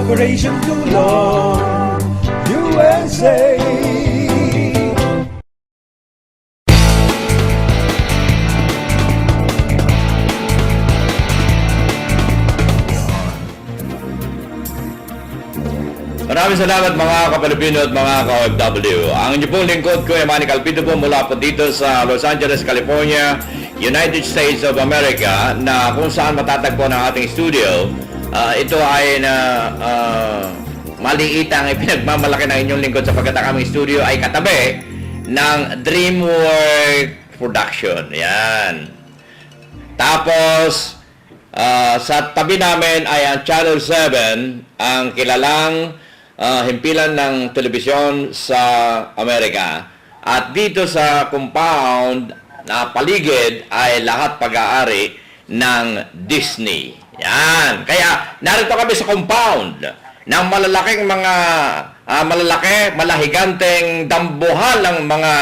Operation Tulong USA. Maraming salamat mga ka-Pilipino at mga ka-OFW. Ang inyo pong lingkod ko ay Manny Calpido po mula po dito sa Los Angeles, California, United States of America, na kung saan matatagpo ng ating studio. Ito ay maliit ang ipinagmamalaki ng inyong lingkod sapagkat ang aming studio ay katabi ng DreamWorks Production. Yan. Tapos, sa tabi namin ay ang Channel 7, ang kilalang himpilan ng telebisyon sa Amerika. At dito sa compound na paligid ay lahat pag-aari ng Disney. Yan. Kaya narito kami sa compound ng malalaking mga malahiganteng dambuhal ng mga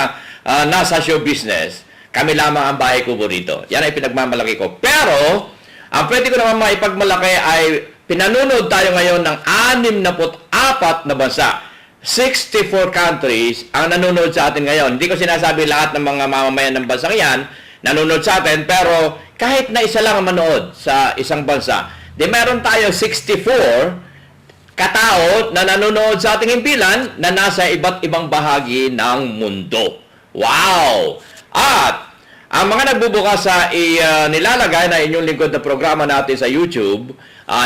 nasa show business. Kami lamang ang bahay kubo dito. Yan ay pinagmamalaki ko. Pero ang pwede ko naman maipagmalaki ay pinanunod tayo ngayon ng 64 na bansa. 64 countries ang nanonood sa atin ngayon. Hindi ko sinasabi lahat ng mga mamamayan ng bansang yan nanonood sa atin, pero kahit na isa lang ang manood sa isang bansa, di meron tayo 64 katao na nanonood sa ating himpilan na nasa iba't ibang bahagi ng mundo. Wow! At ang mga nagbubukas sa nilalagay na inyong lingkod na programa natin sa YouTube,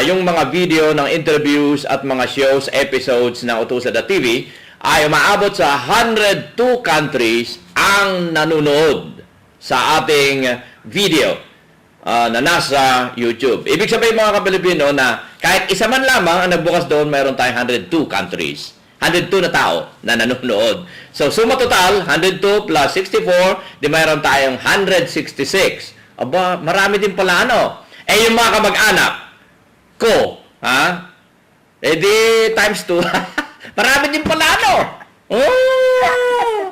yung mga video ng interviews at mga shows, episodes ng Utusan.tv ay umaabot sa 102 countries ang nanonood sa ating video na nasa YouTube. Ibig sabihin mga ka-Pilipino na kahit isa man lamang ang nagbukas doon, mayroon tayong 102 countries. 102 na tao na nanonood. So, suma total, 102 plus 64, di mayroon tayong 166. Aba, marami din pala ano. Eh, yung mga kamag-anak ko, ha? Eh, di times 2. Marami din pala ano. Oh!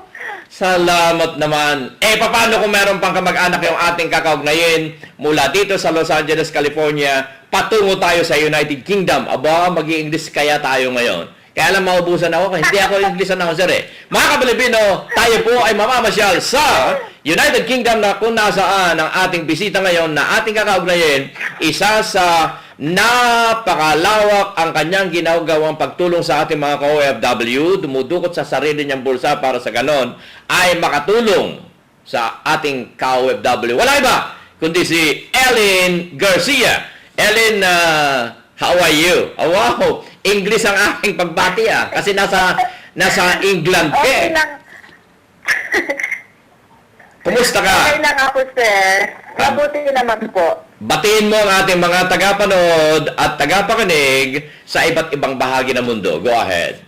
Salamat naman. Eh, paano kung meron pang kamag-anak yung ating kakaugnayin mula dito sa Los Angeles, California, patungo tayo sa United Kingdom. Aba, mag-i-English kaya tayo ngayon. Kaya lang maubusan ako, hindi ako English announcer eh. Mga ka-Pilipino, tayo po ay mamamasyal sa United Kingdom na kung nasaan ang ating bisita ngayon na ating kakaugnayin. Isa sa napakalawak ang kanyang ginagawang pagtulong sa ating mga ka-OFW, dumudukot sa sarili niyang bulsa para sa ganon, ay makatulong sa ating ka-OFW. Wala iba, kundi si Ellen Garcia. Ellen, how are you? Oh, wow! English ang aking pagbati kasi nasa England ka. Okay lang. Kumusta ka? Okay lang ako, sir. Mabuti naman po. Batiin mo ang ating mga tagapanood at tagapakinig sa iba't ibang bahagi ng mundo. Go ahead.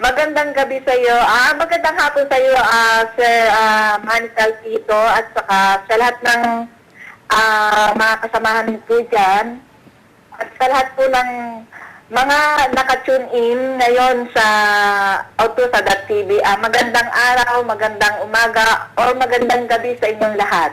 Magandang gabi sa iyo. Magandang hapon sa iyo, Sir Manny Calpido, at saka sa lahat ng mga kasamahan ko dyan. At sa lahat po ng mga naka-tune in ngayon sa Utusan.tv, magandang araw, magandang umaga, o magandang gabi sa inyong lahat.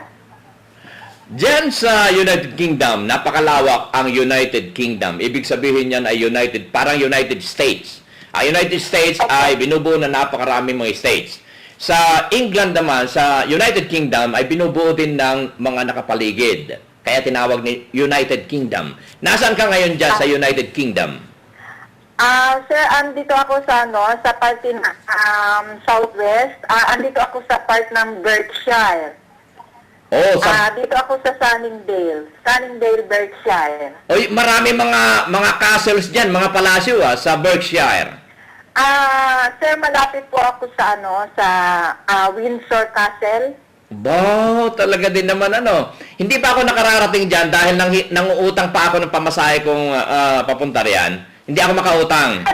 Diyan sa United Kingdom, napakalawak ang United Kingdom. Ibig sabihin yan ay United, parang United States. Ang United States ay binubuo na napakaraming mga states. Sa England naman, sa United Kingdom, ay binubuo din ng mga nakapaligid. Kaya tinawag ni United Kingdom. Nasaan ka ngayon dyan sa United Kingdom? Sir, andito ako sa sa part ng Southwest. Andito ako sa part ng Berkshire. Oh, Dito ako sa Sunningdale, Berkshire. Oy, marami mga castles diyan, mga palasyo sa Berkshire. Sir, malapit po ako sa sa Windsor Castle. Ba, talaga din naman ano. Hindi pa ako nakararating diyan dahil nanguutang pa ako ng pamasahe kong papunta riyan. Hindi ako makautang.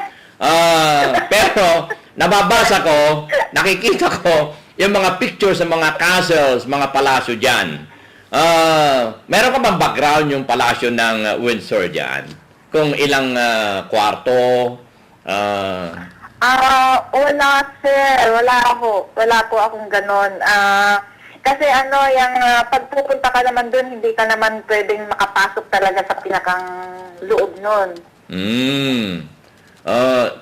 Pero nababasa ko, nakikita ko yung mga pictures ng mga castles, mga palasyo diyan. Meron ka bang background yung palasyo ng Windsor diyan? Kung ilang kwarto? Wala, sir. Wala po akong ganon. Kasi yung pag pupunta ka naman doon, hindi ka naman pwedeng makapasok talaga sa pinakang loob nun.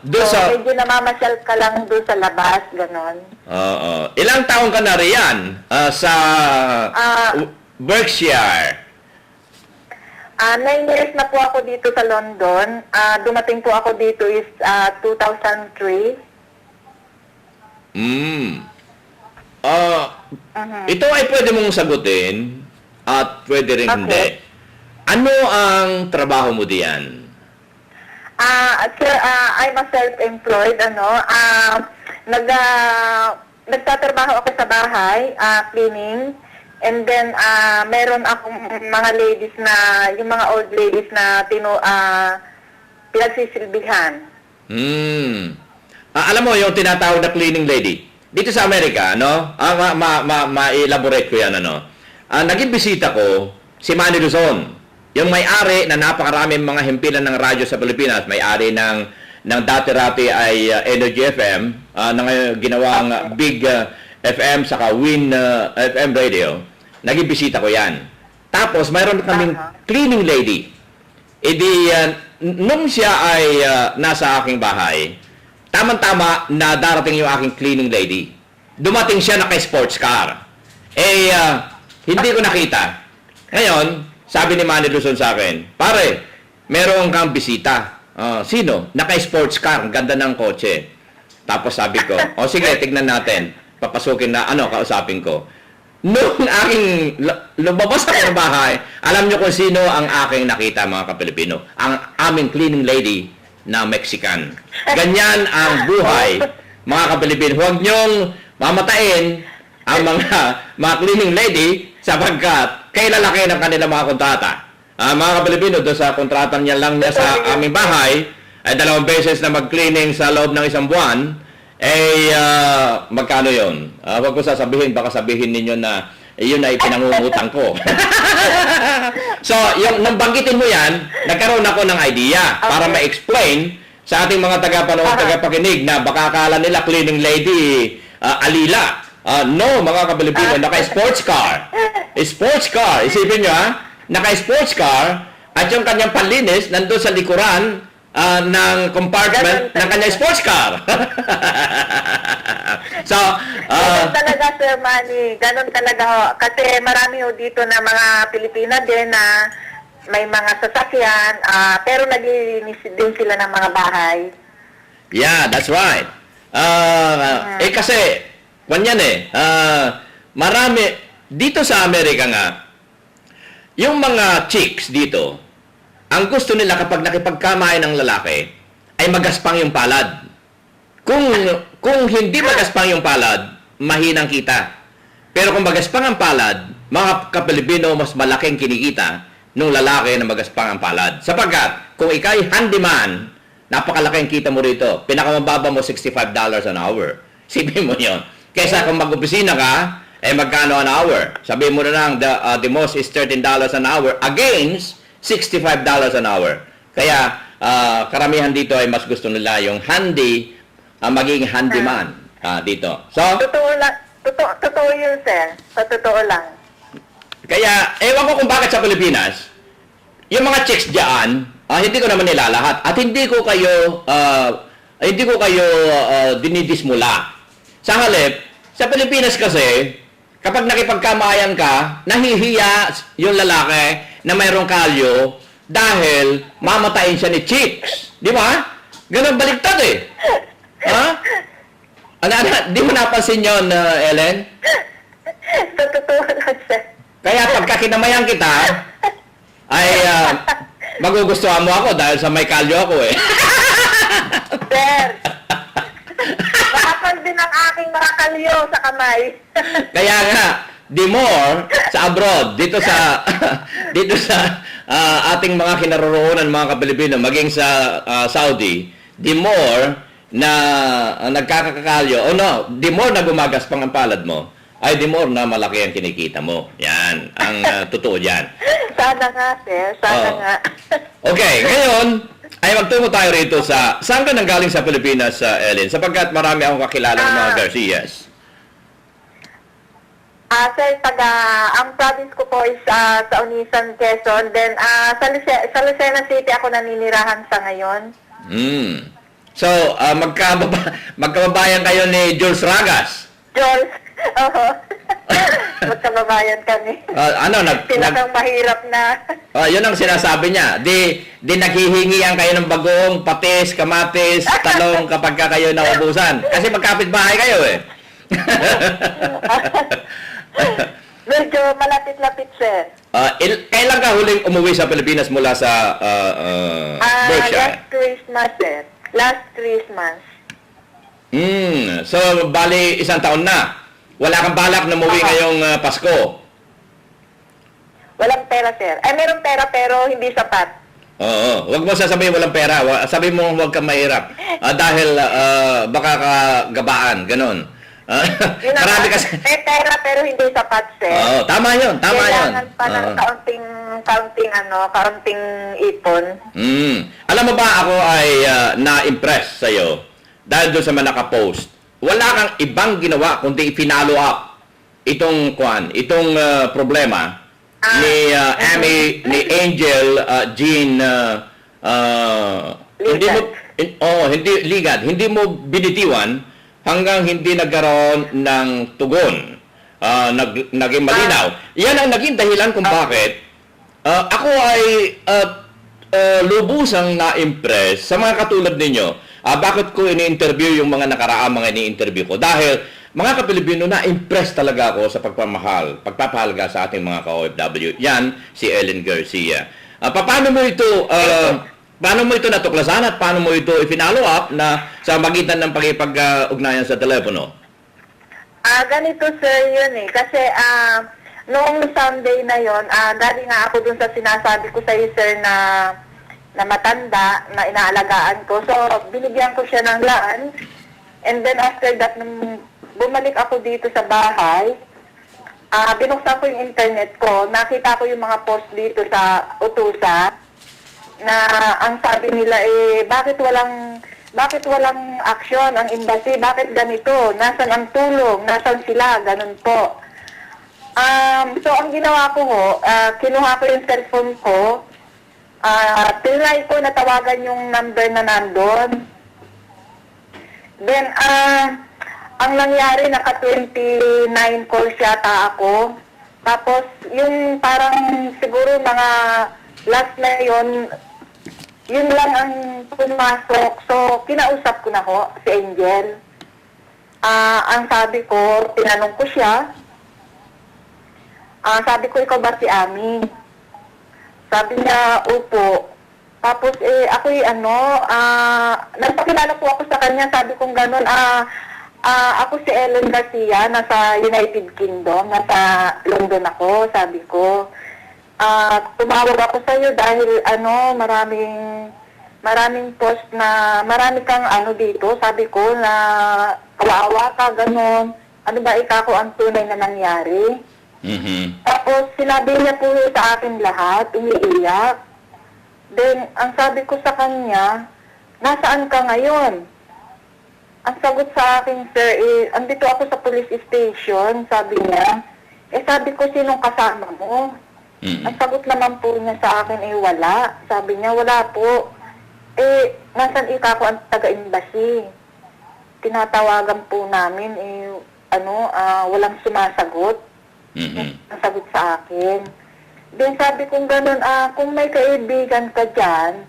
Doon So, sa... medyo namamasyal ka lang doon sa labas, ganon. Ilang taong ka na riyan sa Berkshire? 9 years na po ako dito sa London. Dumating po ako dito is 2003. Ito ay pwede mong sagutin at pwede rin Okay. hindi. Ano ang trabaho mo diyan? Sir, I'm a self-employed, nagtatrabaho ako sa bahay, cleaning, and then meron akong mga ladies na, yung mga old ladies na pinagsisilbihan. Alam mo yung tinatawag na cleaning lady? Dito sa Amerika, ma-elaborate ko yan, naging bisita ko si Manny Luzon, yung may-ari na napakaraming mga himpilan ng radyo sa Pilipinas, may-ari ng dati-rati ay Energy FM, na ngayon ginawang Big FM saka Win FM Radio. Naging bisita ko yan. Tapos mayroon kaming cleaning lady. Nung siya ay nasa aking bahay, tamang-tama na darating yung aking cleaning lady. Dumating siya naka-sports car. Hindi ko nakita. Ngayon, sabi ni Manny Luzon sa akin, pare, meron kang bisita. Sino? Naka-sports car. Ang ganda ng kotse. Tapos sabi ko, sige, tignan natin. Papasukin na, kausapin ko. Nung lumabas ako ng bahay, alam niyo kung sino ang aking nakita, mga Kapilipino. Ang aming cleaning lady na Mexican. Ganyan ang buhay, mga Kapilipino. Huwag niyong mamatain ang mga cleaning lady sapagkat kay lalaki ng kanilang mga kontrata. Mga Kapilipino, doon sa kontrata niya lang niya sa aming bahay, ay 2 beses na mag-cleaning sa loob ng 1 buwan, magkano yun? Huwag ko sasabihin, baka sabihin ninyo na yun ay pinangungutang ko. So, nang banggitin mo yan, nagkaroon ako ng idea para ma-explain sa ating mga tagapanood, tagapakinig na baka akala nila cleaning lady alila. No, mga Kapilipino, naka-sports car. Sports car. Isipin nyo, naka-sports car at yung kanyang panlinis nandun sa likuran ng compartment ng kanyang sports car. So, Ganun talaga, Sir Manny. Ganun talaga ho. Kasi marami ho dito na mga Pilipina din na may mga sasakyan, pero naglilinis din sila ng mga bahay. yeah, that's right. Kasi, marami, dito sa Amerika nga, yung mga chicks dito, ang gusto nila kapag nakipagkamayan ng lalaki, ay magaspang yung palad. Kung hindi magaspang yung palad, mahinang kita. Pero kung magaspang ang palad, mga Kapilipino, mas malaking kinikita nung lalaki na magaspang ang palad. Sapagkat, kung ikay handyman, napakalaking kita mo rito. Pinakamababa mo, $65 an hour. Sipin mo yun. Kesa kung mag-opisina ka, magkano an hour? Sabihin mo na lang, the most is $13 an hour against $65 an hour. Kaya, karamihan dito ay mas gusto nila yung maging handyman dito. So, Totoo yun, sir. Sa totoo lang. kaya, ewan ko kung bakit sa Pilipinas, yung mga chicks dyan, hindi ko naman nila lahat, at hindi ko kayo dinidismula. Sa halip, sa Pilipinas kasi, kapag nakipagkamayan ka, nahihiya yung lalaki na mayroong kalyo dahil mamatayin siya ni chicks. Di ba? Ganun baliktad eh. Ha? Di mo napansin yun, Ellen? Sa totoo lang, sir. Kaya pagka kinamayan kita, ay magugustuhan mo ako dahil sa may kalyo ako eh. Sir, makapal din ang aking mga kalyo sa kamay. Kaya nga, the more sa abroad, dito sa ating mga kinaroroonan mga Kapilipino, maging sa Saudi, the more na nagkakakalyo, the more na gumagaspang ang palad mo, ay the more na malaki ang kinikita mo. Yan, ang totoo yan. Sana nga, sir. Sana nga. Okay, ngayon, ay magtungo tayo rito saan ka nanggaling sa Pilipinas, Ellen? Sapagkat marami akong kakilala ng mga Garcias. Sir, ang province ko po is sa Unisan, Quezon. Then, sa Lucena City ako naninirahan sa ngayon. So, magkababayan kayo ni Jules Ragas. Jules, oo. Magkababayan kami. Pinakang mahirap na. Yun ang sinasabi niya. Di naghihingian kayo ng bagoong, patis, kamatis, talong kapag kayo naubusan. Kasi magkapit-bahay kayo eh. Medyo malapit-lapit, sir. Kailan ka huling umuwi sa Pilipinas mula sa Berkshire? Last Christmas, sir. Last Christmas. So, bali, isang taon na. Wala kang balak na umuwi ngayong Pasko? Walang pera, sir. Meron pera pero hindi sapat. Oo. Huwag mo sasabihin walang pera. Sabihin mo huwag kang mahirap. Dahil baka kagabaan. Ganon. Marami kasi. May pera pero hindi sapat, sir. Oo. Tama yun. Tama yun. Kailangan pa ng kaunting ipon. Alam mo ba ako ay na-impress sa'yo dahil doon sa mga nakapost. Wala kang ibang ginawa kundi i-follow up itong problema ni Amy, ni Angel, Jean, hindi mo binitiwan hanggang hindi nagkaroon ng tugon. Naging malinaw. Yan ang naging dahilan kung bakit ako ay lubusang na-impress sa mga katulad ninyo. Bakit ko ini-interview yung mga nakaraang mga ini-interview ko? Dahil mga Kapilipino, na-impress talaga ako sa pagpapahalaga sa ating mga ka-OFW. Yan, si Ellen Garcia. Paano mo ito natuklasan at paano mo ito i-follow up na sa magitan ng pagkipag-ugnayan sa telepono? Ganito, sir, yun eh. Kasi noong Sunday na yon, dali nga ako dun sa sinasabi ko sa sir na matanda, na inaalagaan ko. So, binigyan ko siya ng lunch. And then after that, nung bumalik ako dito sa bahay, binuksan ko yung internet ko. Nakita ko yung mga post dito sa Utusa na ang sabi nila bakit walang action ang embassy? Bakit ganito? Nasaan ang tulong? Nasaan sila? Ganun po. So, ang ginawa ko kinuha ko yung cellphone ko. Tinry ko na tawagan yung number na nandun. Then, ang nangyari, naka-29 calls yata ako. Tapos, yung parang siguro mga last na yun lang ang pumasok. So, kinausap ko na si Angel. Ang sabi ko, tinanong ko siya. Sabi ko, ikaw ba si Ami? Sabi niya, upo. Tapos, ako'y nagpakilala po ako sa kanya. Sabi kong gano'n, ako si Ellen Garcia, nasa United Kingdom, nasa London ako, sabi ko. Tumawag ako sa iyo dahil, maraming post na, marami kang dito, sabi ko, na kawawa ka, gano'n. Ano ba ikako ang tunay na nangyari? Tapos, sinabi niya po sa akin lahat, umiiyak. Then, ang sabi ko sa kanya, nasaan ka ngayon? Ang sagot sa akin, sir, andito ako sa police station, sabi niya. Sabi ko, sinong kasama mo? Ang sagot naman po niya sa akin, wala. Sabi niya, wala po. Nasaan ikako ang taga-embassy? Tinatawagan po namin, walang sumasagot. Ang sagot sa akin. Then sabi kong ganun, kung may kaibigan ka dyan,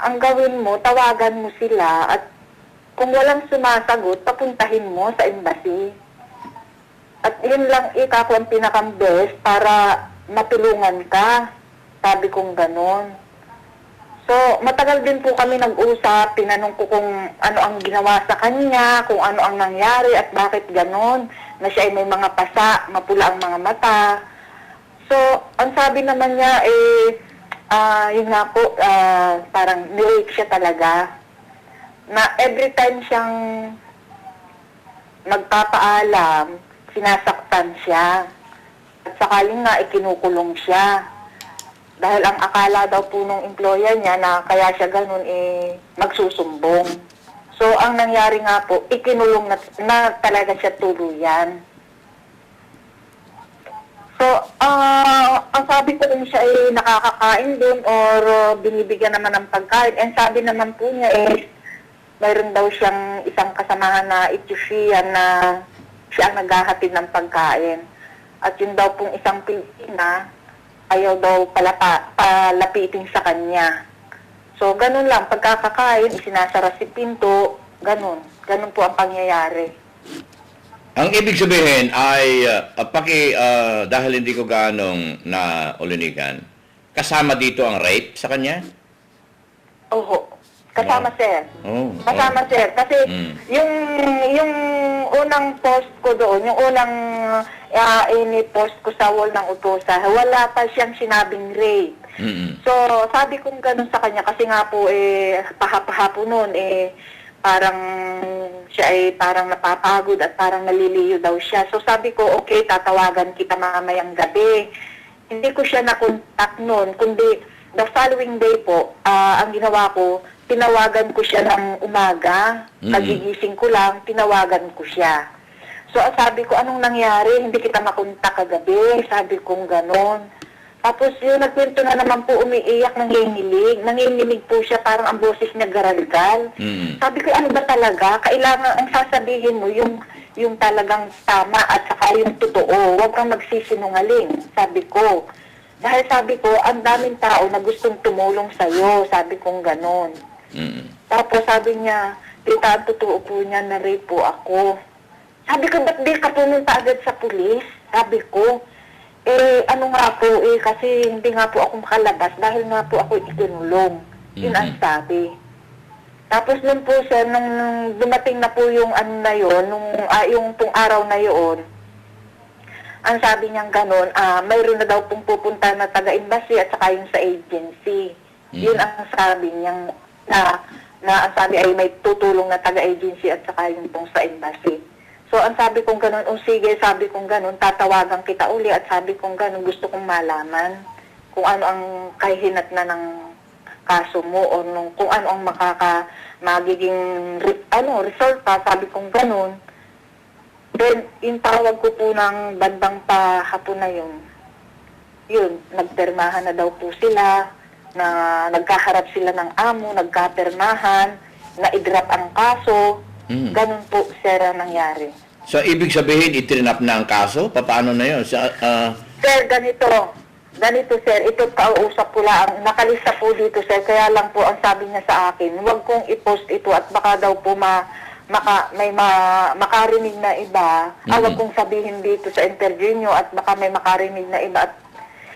ang gawin mo, tawagan mo sila at kung walang sumasagot, papuntahin mo sa embassy. At yun lang ikako ang pinakambest para matulungan ka. Sabi kong ganun. So, matagal din po kami nag-usap. Tinanong ko kung ano ang ginawa sa kanya, kung ano ang nangyari at bakit ganun. Na siya ay may mga pasa, mapula ang mga mata. So, ang sabi naman niya, yun nga po, parang nirape siya talaga. Na every time siyang magpapaalam, sinasaktan siya. At sakaling nga, ikinukulong siya. Dahil ang akala daw po nung employer niya na kaya siya ganun magsusumbong. So, ang nangyari nga po, ikinulong na talaga siya tuluyan. So, ang sabi ko kung siya ay nakakakain doon or binibigyan naman ng pagkain. And sabi naman po niya mayroon daw siyang isang kasamahan na Ethiopian na siya ang naghahatid ng pagkain. At yun daw pong isang Pilipina, ayaw daw palapitin sa kanya. So, ganun lang. Pagkakakain, isinasara si pinto, ganun. Ganun po ang pangyayari. Ang ibig sabihin ay, dahil hindi ko ganong naulinigan, kasama dito ang rape sa kanya? Oho. Kasama, sir. Oh, Kasama, sir. Kasi yung unang post ko doon, yung unang ini-post ko sa wall ng utosa, wala pa siyang sinabing rape. So, sabi kong ganun sa kanya kasi nga po pahapo noon parang siya ay parang napapagod at parang naliliyo daw siya. So, sabi ko, okay, tatawagan kita mamayang gabi. Hindi ko siya na-contact noon, kundi the following day po, ang ginawa ko, tinawagan ko siya ng umaga, nagigising ko lang, tinawagan ko siya. So, sabi ko, anong nangyari? Hindi kita makontak kagabi. Sabi kong ganon. Tapos yun, nagkwento na naman po, umiiyak, nanginginig. Nanginginig po siya, parang ang boses niya garalgal. Sabi ko, ano ba talaga? Kailangan, ang sasabihin mo, yung talagang tama at saka yung totoo. Huwag kang magsisinungaling, sabi ko. Dahil sabi ko, ang daming tao na gustong tumulong sa'yo. Sabi kong ganon. Tapos sabi niya, tita, ang totoo po niya na rape po ako. Sabi ko, ba't di ka pumunta agad sa pulis? Sabi ko, ano nga po, kasi hindi nga po ako makalabas dahil nga po ako ikinulong. Yun ang sabi. Tapos nun po sir, nung dumating na po yung ano na yun, yung pong araw na yun, ang sabi niyang ganon, mayroon na daw pong pupunta na taga-embassy at saka yung sa agency. Yun ang sabi niyang, na ang sabi ay may tutulong na taga-agency at saka yung pong sa embassy. So, ang sabi kong ganon, sige, sabi kong ganon, tatawagan kita uli at sabi kong ganon, gusto kong malaman kung ano ang kahihinat na ng kaso mo o kung ano ang magiging result pa, sabi kong ganon. Then, yung tawag ko po ng bandang pahapon na yun, nagpermahan na daw po sila, na nagkaharap sila ng amo, nagkapermahan, na i-drop ang kaso, ganun po, sir, ang nangyari. So, ibig sabihin, itrinap na ang kaso? Paano na yun? Sir, ganito, sir, ito pauusap ko lang, nakalista po dito, sir, kaya lang po ang sabi niya sa akin, huwag kong i-post ito at baka daw po makarinig na iba, huwag kong sabihin dito sa interview nyo at baka may makarinig na iba at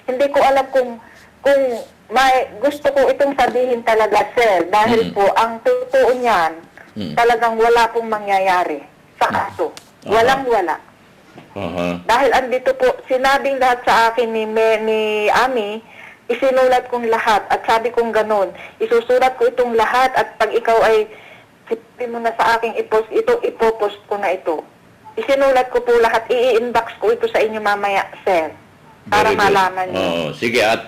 hindi ko alam kung gusto ko itong sabihin talaga, sir, dahil po ang totoo niyan, talagang wala pong mangyayari sa kaso. Walang-wala. Dahil andito po, sinabing lahat sa akin ni Ami, isinulat kong lahat at sabi kong ganun, isusulat ko itong lahat at pag ikaw ay sabi mo na sa akin i-post ito, ipopost ko na ito. Isinulat ko po lahat, i-inbox ko ito sa inyo mamaya, sir. Para malaman niyo. Sige, at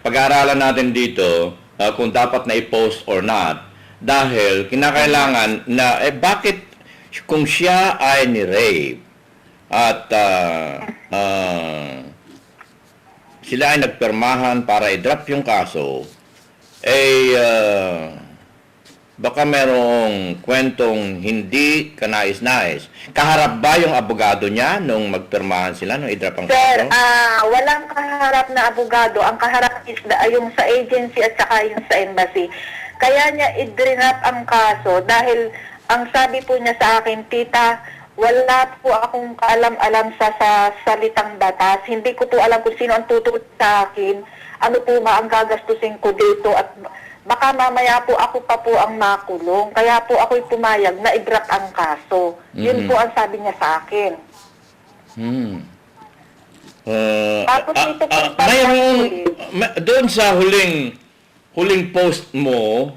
pag-aaralan natin dito kung dapat na i-post or not. Dahil kinakailangan na, bakit kung siya ay ni-rape at sila ay nagpermahan para i-drop yung kaso, baka merong kwentong hindi kanais-nais. Kaharap ba yung abogado niya nung magpirmahan sila nung i-drop ang Sir, kaso? walang kaharap na abogado. Ang kaharap is yung sa agency at saka yung sa embassy. Kaya niya i-drop ang kaso dahil ang sabi po niya sa akin, tita, wala po akong kaalam-alam sa salitang batas. Hindi ko po alam kung sino ang tutulong sa akin. Ano po ang gagastusin ko dito at baka mamaya po ako pa po ang makulong. Kaya po ako'y pumayag na i-drop ang kaso. Yun po ang sabi niya sa akin. Tapos ito po doon sa huling post mo,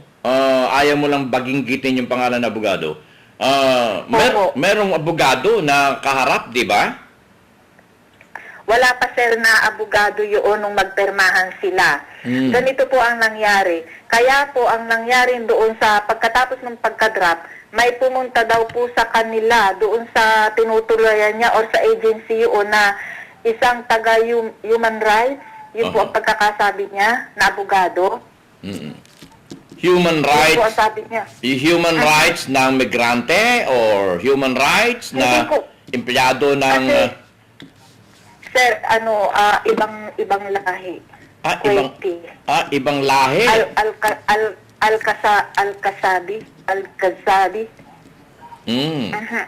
ayaw mo lang baginggitin yung pangalan ng abogado. Merong abogado na kaharap, di ba? Wala pa sir na abogado yun nung magpermahan sila. Ganito po ang nangyari. Kaya po ang nangyari doon sa pagkatapos ng pagka-drop, may pumunta daw po sa kanila doon sa tinutuloyan niya or sa agency yun na isang taga-human rights. Yun po Aha. ang pagkakasabi niya na abogado. Human Yun po ang rights, sabi niya. human rights ng migrante or human rights na Hindi po. empleyado ng Kasi, sir, ibang lahi. ibang Kuwaiti. ibang lahi. Al-Kasabi. Mm. Aha.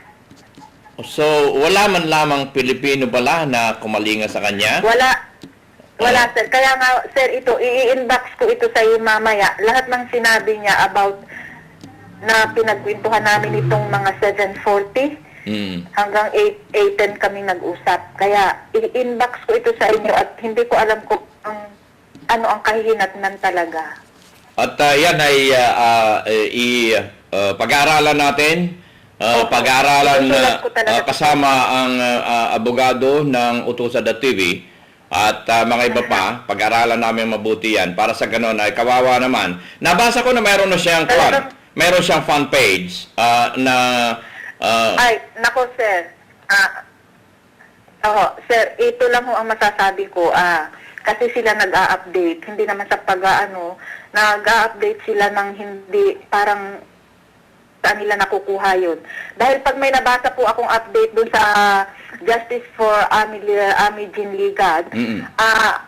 So, wala man lamang Pilipino bala na kumalinga sa kanya? Wala, sir. Kaya nga, sir, ito, i-inbox ko ito sa iyo mamaya. Lahat ng sinabi niya about na pinagkwentuhan namin itong mga 7:40 Mm. hanggang 8:10 kami nag-usap. Kaya, i-inbox ko ito sa inyo at hindi ko alam kung ano ang kahihinatnan talaga. At yan ay pag-aaralan natin. Opo. Pag-aaralan Isusulat ko talaga. kasama ang abogado ng Utusan.tv at mga iba pa. Pag-aaralan namin mabuti yan para sa ganun ay kawawa naman. Nabasa ko na mayroon na siyang mayroon siyang fan page na Ay, nako, sir. Sir, ito lang ho ang masasabi ko. Kasi sila nag-a-update. Hindi naman sa nag-a-update sila ng hindi, parang saan nila nakukuha yun. Dahil pag may nabasa po akong update dun sa Justice for Ami Jean Ligad,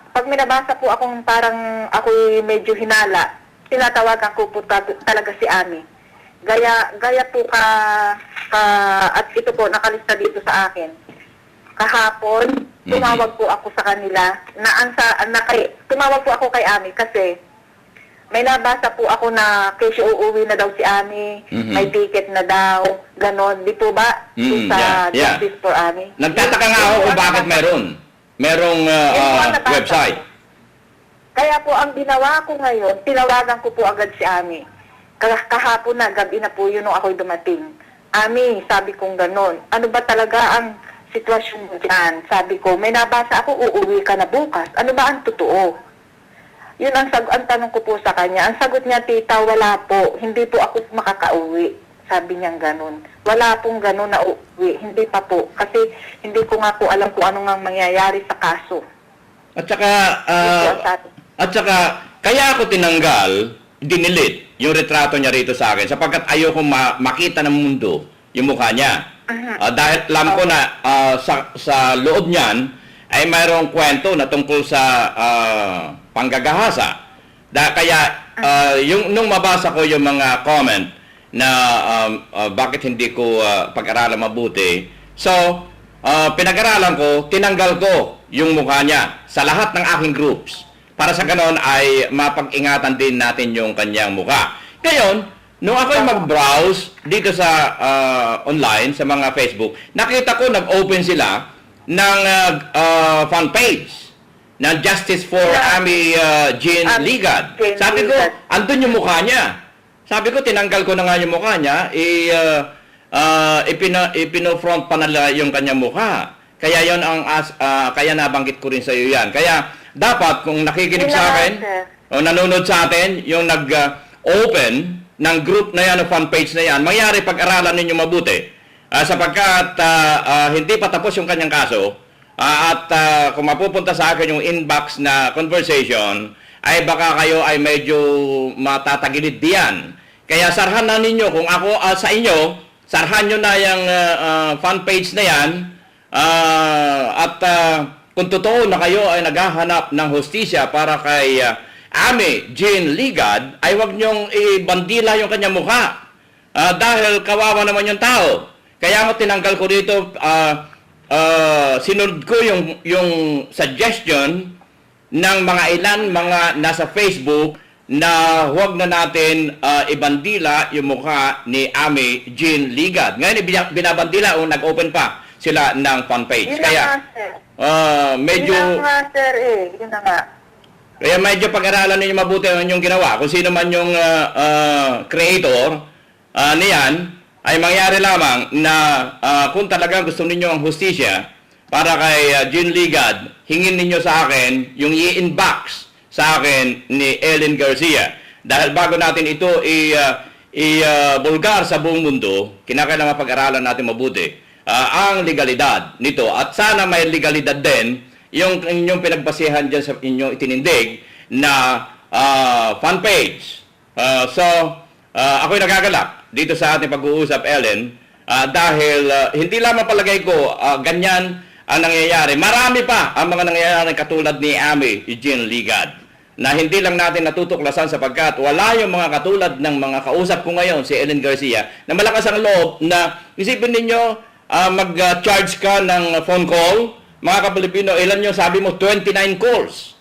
pag may nabasa po akong parang ako'y medyo hinala, tinatawagan ko po talaga si Ami. Gaya po at ito po nakalista dito sa akin. Kahapon, tumawag po ako sa kanila tumawag po ako kay Ami kasi may nabasa po ako na kasi uuwi na daw si Ami, may ticket na daw, ganon. Di po ba? Sa Justice for Ami. Nagtataka nga ako kung bakit merong website. Kaya po ang ginawa ko ngayon, tinawagan ko po agad si Ami. Kahapon na, gabi na po yun nung ako'y dumating. Ami, sabi kong ganon. Ano ba talaga ang sitwasyon mo dyan? Sabi ko, may nabasa ako, uuwi ka na bukas. Ano ba ang totoo? Yun ang tanong ko po sa kanya. Ang sagot niya, tita, wala po. Hindi po ako makakauwi. Sabi niya ganon. Wala pong ganon na uwi. Hindi pa po. Kasi hindi ko nga po alam kung ano nga mangyayari sa kaso. At saka, kaya ako tinanggal, dinilit yung retrato niya rito sa akin sapagkat ayoko makita ng mundo yung mukha niya. Dahil alam ko na sa loob niyan ay mayroong kwento na tungkol sa panggagahasa. Kaya nung mabasa ko yung mga comment na bakit hindi ko pag-aralan mabuti, so pinag-aralan ko, tinanggal ko yung mukha niya sa lahat ng aking groups. Para sa ganon ay mapag-ingatan din natin yung kanyang mukha. Ngayon, nung ako'y mag-browse dito sa online, sa mga Facebook, nakita ko nag-open sila ng fan page ng Justice for Ami Jean Ligad. Sabi ko, andun yung mukha niya. Sabi ko, tinanggal ko na nga yung mukha niya, ipino-front pa nila yung kanyang mukha. Kaya yon ang kaya nabanggit ko rin sa iyo yan. Kaya dapat kung nakikinig sa akin o nanonood sa atin, yung nag-open ng group na yan o fan page na yan, mangyari pag-aralan ninyo mabuti. Sapagkat hindi pa tapos yung kanyang kaso at kung mapupunta sa akin yung inbox na conversation, ay baka kayo ay medyo matatagilid diyan. Kaya sarhan na ninyo kung ako sa inyo, sarhan nyo na yung fan page na yan at kung totoo na kayo ay naghahanap ng hustisya para kay Ami Jean Ligad, ay wag niyong ibandila yung kanyang mukha. Dahil kawawa naman yung tao. Kaya ako tinanggal ko dito, sinunod ko yung suggestion ng mga nasa Facebook na huwag na natin ibandila yung mukha ni Ami Jean Ligad. Ngayon, binabandila o nag-open pa sila ng fan page. Yun Kaya, na nga, sir. medyo... Yun na nga, sir, Yun na nga. Kaya medyo pag-aralan ninyo mabuti ang inyong ginawa. Kung sino man yung creator niyan, ay mangyari lamang na kung talagang gusto ninyo ang hustisya para kay Jean Ligad, hingin ninyo sa akin yung i-inbox sa akin ni Ellen Garcia. Dahil bago natin ito i-bulgar sa buong mundo, kinakailangan pag-aralan natin mabuti ang legalidad nito. At sana may legalidad din yung inyong pinagbasihan dyan sa inyong itinindig na fan page. Ako'y nagagalak dito sa ating pag-uusap, Ellen, dahil hindi lamang palagay ko ganyan ang nangyayari. Marami pa ang mga nangyayari katulad ni Amy Eugene Ligad na hindi lang natin natutuklasan sapagkat wala yung mga katulad ng mga kausap ko ngayon, si Ellen Garcia, na malakas ang loob na isipin ninyo mag-charge ka ng phone call. Mga ka-Pilipino, ilan yung sabi mo? 29 calls.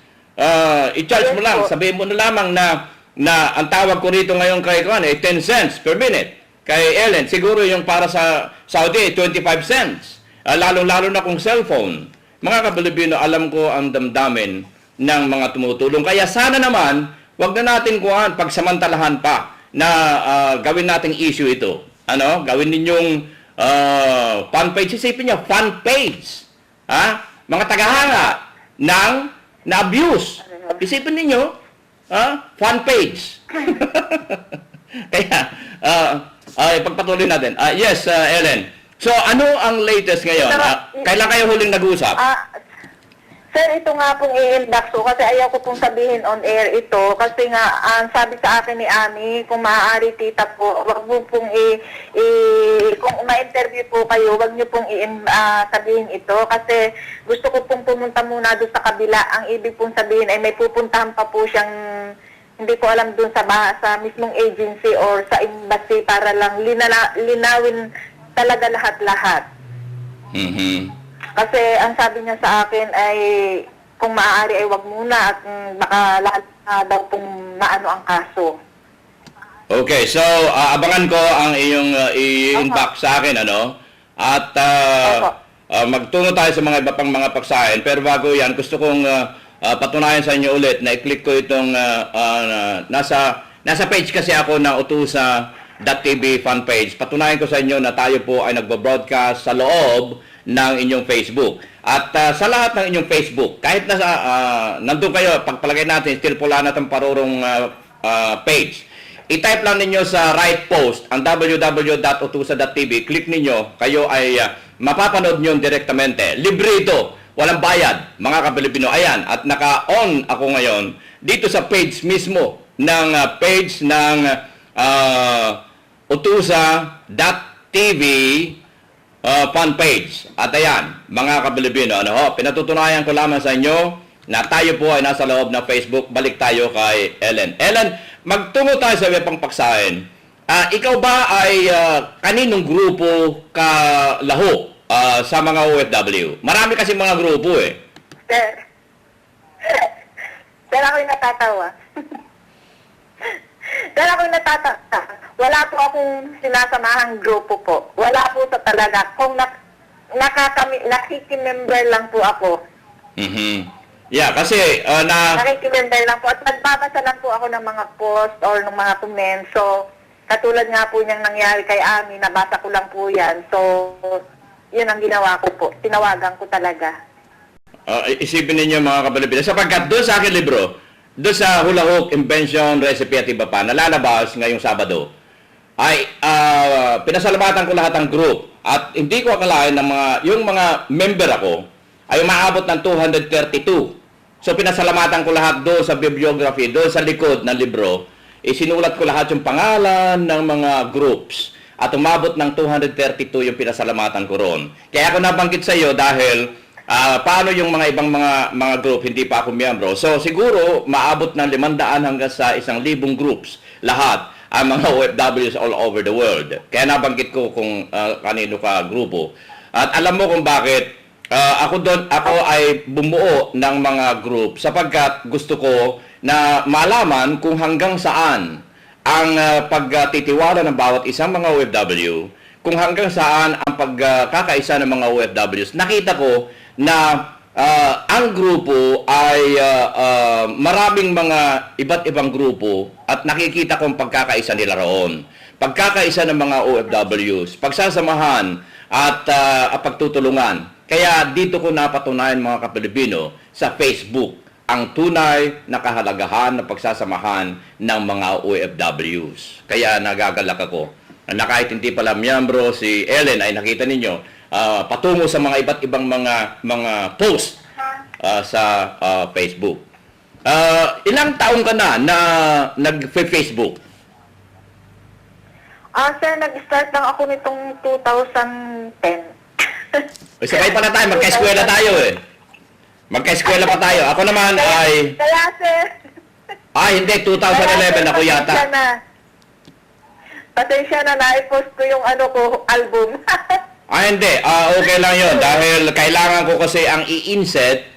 I-charge mo lang. Sabihin mo na lamang na ang tawag ko rito ngayon kay Kwan 10 cents per minute. Kay Ellen, siguro yung para sa Saudi, 25 cents. Lalo-lalo na kung cellphone. Mga ka-Pilipino, alam ko ang damdamin ng mga tumutulong. Kaya sana naman, wag na natin pagsamantalahan pa na gawin nating issue ito. Gawin ninyong fan page. Isipin niyo, fan page. Mga tagahanga ng na-abuse. Isipin ninyo, fan page. Kaya, pagpatuloy natin. Yes, Ellen. So, ano ang latest ngayon? Kailan kayo huling nag-usap? Sir, ito nga pong i-inbox ko kasi ayaw ko pong sabihin on air ito kasi nga sabi sa akin ni Ami, kung maaari tita po, wag mo pong kung ma-interview po kayo, wag niyo pong sabihin ito kasi gusto ko pong pumunta muna doon sa kabila. Ang ibig pong sabihin ay may pupuntahan pa po siyang hindi ko alam doon sa mismong agency or sa embassy para lang linawin talaga lahat-lahat. Mm-hmm. Kasi ang sabi niya sa akin ay kung maaari ay wag muna at baka lahat daw pong maano ang kaso. Okay, so abangan ko ang iyong i-inbox sa akin, At magtungo tayo sa mga iba pang mga paksayan. Pero bago yan, gusto kong patunayan sa inyo ulit na i-click ko itong nasa page kasi ako na Utusa.tv fan page. Patunayan ko sa inyo na tayo po ay nagbo-broadcast sa loob ng inyong Facebook. At sa lahat ng inyong Facebook, kahit na nandun kayo, pagpalagay natin, still pula natin parurong page. I-type lang ninyo sa right post ang www.utusa.tv. Click ninyo, kayo ay mapapanood nyo direktamente. Libre ito, walang bayad, mga ka-Pilipino. Ayan, at naka-on ako ngayon dito sa page mismo ng page ng Utusa.tv fan page. At ayan, mga ka-Pilipino, pinatutunayan ko lamang sa inyo na tayo po ay nasa loob ng Facebook. Balik tayo kay Ellen. Ellen, magtungo tayo sa ibang paksahin. Ikaw ba ay kaninong grupo ka laho sa mga OFW? Marami kasi mga grupo eh. Sir, ako'y natatawa. Sir, ako'y natatawa. Wala po akong sinasamahang grupo po. Wala po sa talaga. Kung nakikimember lang po ako. Mm-hmm. Yeah, kasi nakikimember lang po. At nagbabasa lang po ako ng mga post or ng mga comments. So, katulad nga po niyang nangyari kay Ami, nabasa ko lang po yan. So, yun ang ginawa ko po. Tinawagan ko talaga. Isipin ninyo mga ka-Pilipino, sapagkat doon sa akin libro, doon sa Hula Hoop, Invention, Recipe at iba pa, nalalabas ngayong Sabado, ay pinasalamatan ko lahat ng group. At hindi ko akalain na yung mga member ako ay umaabot ng 232. So pinasalamatan ko lahat doon sa bibliography, doon sa likod ng libro. Isinulat ko lahat yung pangalan ng mga groups. At umabot ng 232 yung pinasalamatan ko ron. Kaya ako nabanggit sa iyo dahil paano yung mga ibang mga group, hindi pa ako miyembro. So siguro maabot ng 500 hanggang sa 1,000 groups lahat ang mga OFWs all over the world. Kaya nabanggit ko kung kanino ka grupo. At alam mo kung bakit ako ay bumuo ng mga group sapagkat gusto ko na malaman kung hanggang saan ang pagtitiwala ng bawat isang mga OFW, kung hanggang saan ang pagkakaisa ng mga OFWs. Nakita ko na ang grupo ay maraming mga iba't ibang grupo at nakikita kong pagkakaisa nila roon. Pagkakaisa ng mga OFWs, pagsasamahan at pagtutulungan. Kaya dito ko napatunayan mga ka-Pilipino sa Facebook ang tunay na kahalagahan ng pagsasamahan ng mga OFWs. Kaya nagagalak ako na kahit hindi pala miyembro si Ellen ay nakita ninyo patungo sa mga iba't ibang mga post sa Facebook. Ilang taon ka na nag-Facebook? Sir, nag-start lang ako nitong 2010. Sabay pala tayo, magka-eskwela tayo eh. Magka-eskwela pa tayo. Ako naman ay... Kaya, sir... hindi, 2011 ako yata. Pasensya na, na-post ko yung album. Hindi. Okay lang yon dahil kailangan ko kasi ang i-insert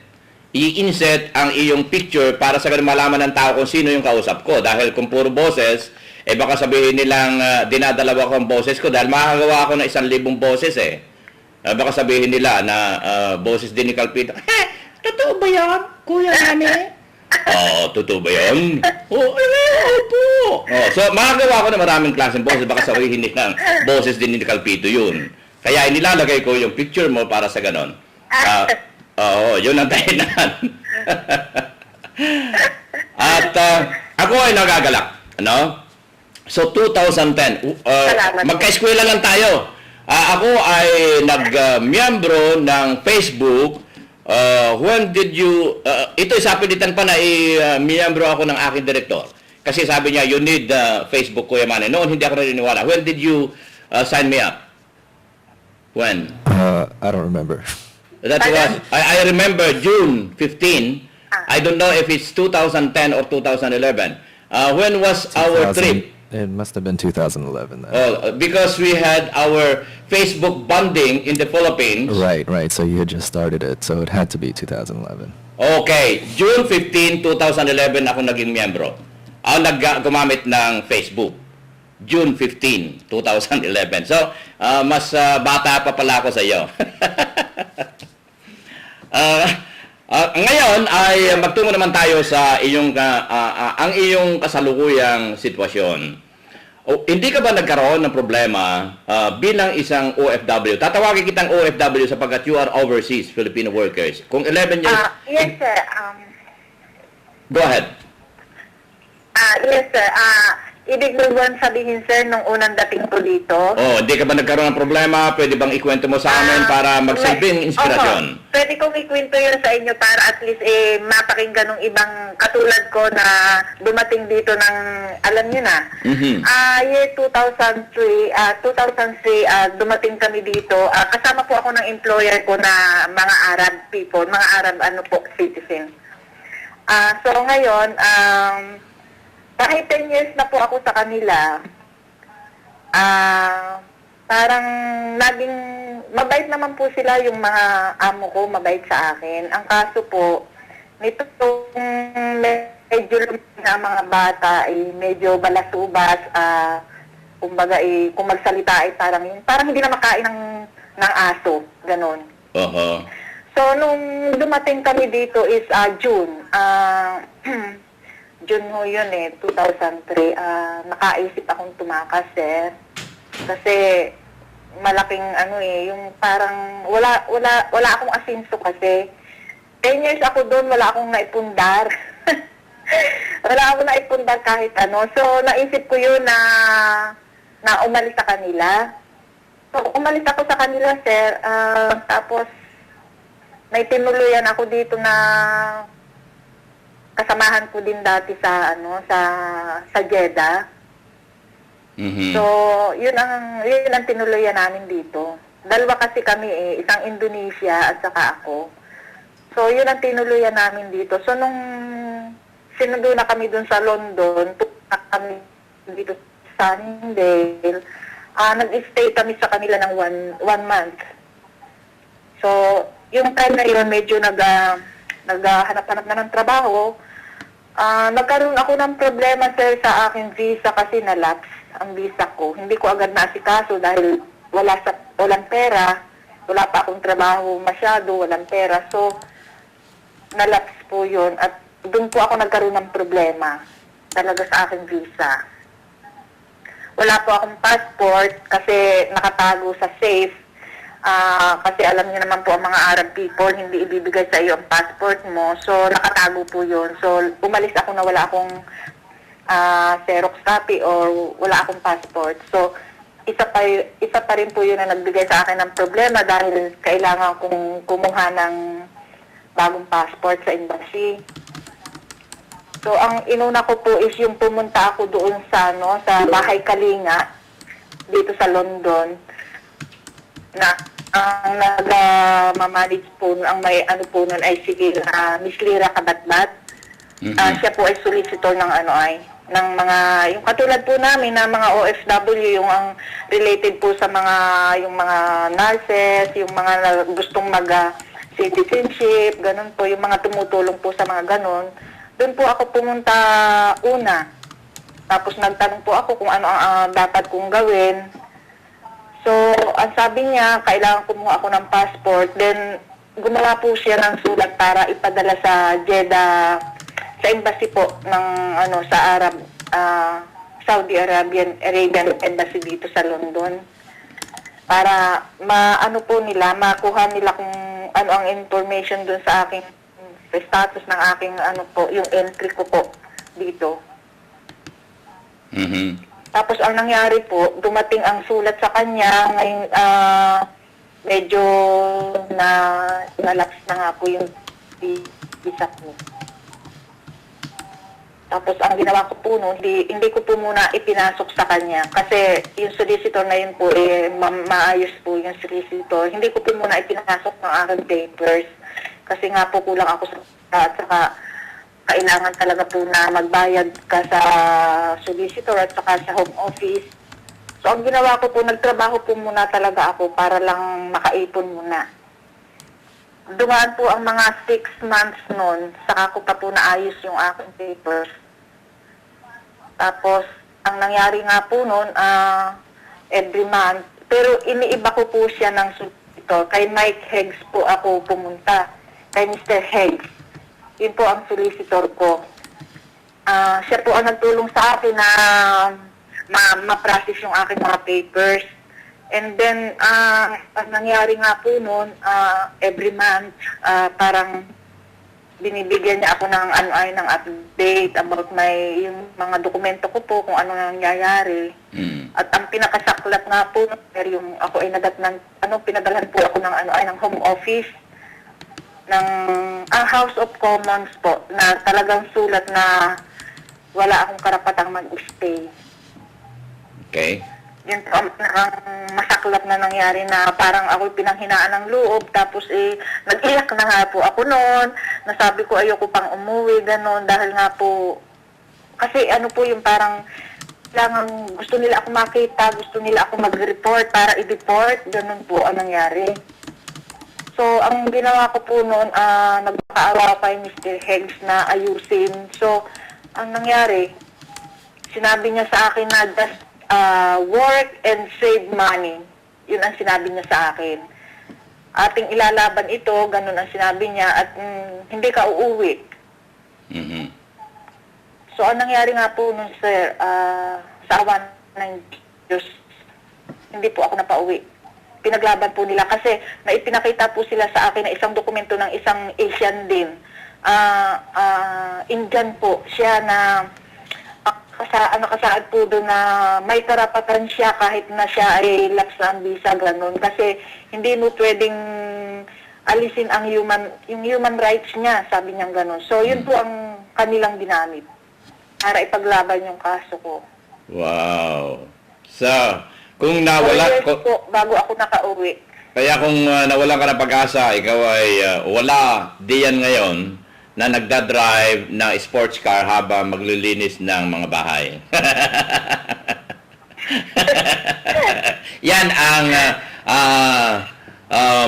ang iyong picture para sa ganun malaman ng tao kung sino yung kausap ko. Dahil kung puro boses, baka sabihin nilang dinadalawa ko ang boses ko dahil makakagawa ako ng 1,000 boses eh. Baka sabihin nila na boses din ni Calpito. Totoo ba yan, Kuya Nani? Totoo ba yan? Opo. So, makakagawa ko ng maraming klaseng boses. Baka sabihin nilang boses din ni Calpito yun. Kaya inilalagay ko yung picture mo para sa ganon. Yun ang dahilan. At ako ay nagagalak. Ano? So, 2010, magka-eskwela lang tayo. Ako ay nag-miyembro ng Facebook. When did you... ito, sapilitan pa na miyembro ako ng aking direktor. Kasi sabi niya, you need Facebook, Kuya Manny. Noon, hindi ako naniniwala. When did you sign me up? When? I don't remember. That was... I remember June 15. I don't know if it's 2010 or 2011. When was our trip? It must have been 2011 then. Because we had our Facebook bonding in the Philippines. Right. So you had just started it, so it had to be 2011. Okay, June 15, 2011 ako naging miyembro. Ako gumamit ng Facebook. June 15, 2011. So, mas bata pa pala ako sa iyo. Ngayon ay magtungo naman tayo sa ang iyong kasalukuyang sitwasyon. Hindi ka ba nagkaroon ng problema bilang isang OFW? Tatawagin kitang OFW sapagkat you are overseas Filipino workers. Kung 11 years... Yes, sir. Go ahead. Yes, sir. Ibig mo ba sabihin, sir, nung unang dating ko dito? Hindi ka ba nagkaroon ng problema? Pwede bang ikwento mo sa amin para magsilbing inspirasyon? Pwede kong ikwento yun sa inyo para at least mapakinggan ng ibang katulad ko na dumating dito ng, alam nyo na. Year 2003, dumating kami dito. Kasama po ako ng employer ko na mga Arab people, mga Arab citizen. So ngayon, kahit 10 years na po ako sa kanila, parang naging, mabait naman po sila yung mga amo ko, mabait sa akin. Ang kaso po, nitong medyo na mga bata, medyo balasubas, kumbaga kung magsalita ay parang hindi na makain ng aso, ganon. So, nung dumating kami dito is June, June ho yun 2003, nakaisip akong tumakas, sir. Kasi malaking yung parang wala akong asinso kasi 10 years ako doon, wala akong naipundar. Wala akong naipundar kahit ano. So, naisip ko yun na umalis sa kanila. So, umalis ako sa kanila, sir. Tapos, may tinuluyan ako dito na kasamahan ko din dati sa sa Jeddah. So, yun ang tinuluyan namin dito. Dalawa kasi kami isang Indonesia at saka ako. So, yun ang tinuluyan namin dito. So, nung sinundo na kami dun sa London, tutak kami dito sa Sunnydale, nag-stay kami sa kanila ng one month. So, yung time na yun, medyo naghahanap-hanap na ng trabaho. Nagkaroon ako ng problema, sir, sa aking visa kasi na-lapse ang visa ko. Hindi ko agad naasikaso dahil walang pera. Wala pa akong trabaho masyado, walang pera. So, na-lapse po yun. At doon po ako nagkaroon ng problema talaga sa aking visa. Wala po akong passport kasi nakatago sa safe. Kasi alam niyo naman po ang mga Arab people, hindi ibibigay sa iyo ang passport mo. So, nakatago po yun. So, umalis ako na wala akong Xerox copy or wala akong passport. So, isa pa rin po yun na nagbigay sa akin ng problema dahil kailangan kong kumuha ng bagong passport sa embassy. So, ang inuna ko po is yung pumunta ako doon sa, sa Bahay Kalinga, dito sa London, na ang nag-manage po, ang may ano po nun ay si Miss Lira Kabatbat. Siya po ay solicitor ng ng mga, yung katulad po namin na mga OFW, yung ang related po sa mga, yung mga nurses, yung mga gustong citizenship, ganun po, yung mga tumutulong po sa mga ganun. Doon po ako pumunta una. Tapos nagtanong po ako kung ano ang dapat kong gawin. So, ang sabi niya, kailangan kumuha ako ng passport. Then, gumawa po siya ng sulat para ipadala sa Jeddah, sa embassy po ng sa Saudi Arabian Embassy dito sa London. Para makuha nila kung ano ang information doon sa aking status ng aking yung entry ko po dito. Tapos ang nangyari po, dumating ang sulat sa kanya, ngayon medyo nalaps na nga po yung visa ko. Tapos ang ginawa ko po noon, hindi ko po muna ipinasok sa kanya kasi yung solicitor na yun po maayos po yung solicitor. Hindi ko po muna ipinasok ng aking papers kasi nga po kulang ako at saka kailangan talaga po na magbayad ka sa solicitor at saka sa home office. So ang ginawa ko po, nagtrabaho po muna talaga ako para lang makaipon muna. Dumaan po ang mga 6 months noon, saka ko pa po naayos yung aking papers. Tapos, ang nangyari nga po noon, every month, pero iniiba ko po siya ng solicitor. Kay Mike Heggs po ako pumunta. Kay Mr. Heggs. Yun po ang solicitor ko. Siya po ang nagtulong sa akin na ma-process yung aking mga papers. And then, ang nangyari nga po noon, every month, parang binibigyan niya ako ng ng update about yung mga dokumento ko po, kung ano nangyayari. At ang pinakasaklat nga po, yung ako ay pinadalhan po ako ng home office, ng House of Commons po, na talagang sulat na wala akong karapatang mag-stay. Okay. Yun po ang masaklap na nangyari na parang ako pinanghinaan ng loob, tapos nag-iyak na nga po ako noon, nasabi ko ayoko pang umuwi, gano'n, dahil nga po, kasi po yung parang, kailangan gusto nila ako makita, gusto nila ako mag-report para i-deport, gano'n po ang nangyari. So, ang ginawa ko po noon, nagpakaawa kay Mr. Heggs na ayusin. So, ang nangyari, sinabi niya sa akin na just work and save money. Yun ang sinabi niya sa akin. Ating ilalaban ito, ganun ang sinabi niya, at hindi ka uuwi. So, ang nangyari nga po nun, sir, sa awan ng Diyos, hindi po ako napauwi. Pinaglaban po nila kasi naipinakita po sila sa akin na isang dokumento ng isang Asian din. Indian po siya na kasaad po doon na may karapatan siya kahit na siya ay lapse ang visa, gano'n. Kasi hindi mo pwedeng alisin ang human rights niya, sabi niya gano'n. So yun po ang kanilang ginamit para ipaglaban yung kaso ko. Wow. So, kung nawala po, bago ako nakauwi. Kaya kung nawalan ka ng pag-asa, ikaw ay wala diyan ngayon na nagdadrive ng sports car habang maglilinis ng mga bahay. Yan ang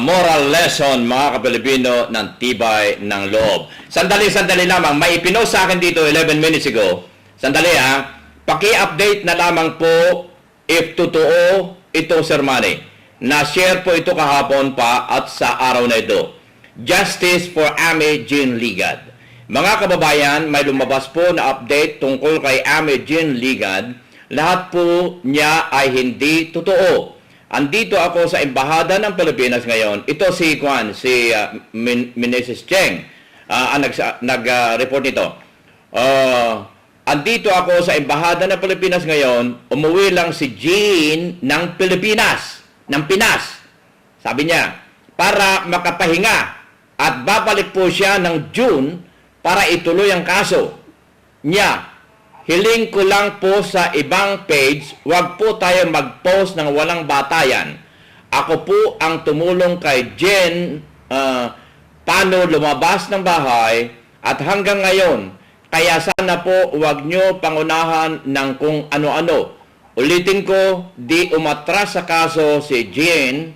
moral lesson, mga Kapilipino, ng tibay ng loob. Sandali lamang. May ipinost sa akin dito 11 minutes ago. Sandali ha. Paki-update na lamang po if totoo ito, Sir Manny. Na-share po ito kahapon pa at sa araw na ito. Justice for Amy Jean Ligad. Mga kababayan, may lumabas po na update tungkol kay Amy Jean Ligad. Lahat po niya ay hindi totoo. Andito ako sa Embahada ng Pilipinas ngayon. Ito si Mrs. Cheng ang nag-report nito. andito ako sa Embahada ng Pilipinas ngayon, umuwi lang si Jean ng Pilipinas, ng Pinas. Sabi niya, para makapahinga at babalik po siya ng June para ituloy ang kaso niya. Hiling ko lang po sa ibang page, wag po tayo mag-post ng walang batayan. Ako po ang tumulong kay Jen paano lumabas ng bahay at hanggang ngayon. Kaya sana po wag nyo pangunahan ng kung ano-ano. Ulitin ko, di umatras sa kaso si Jen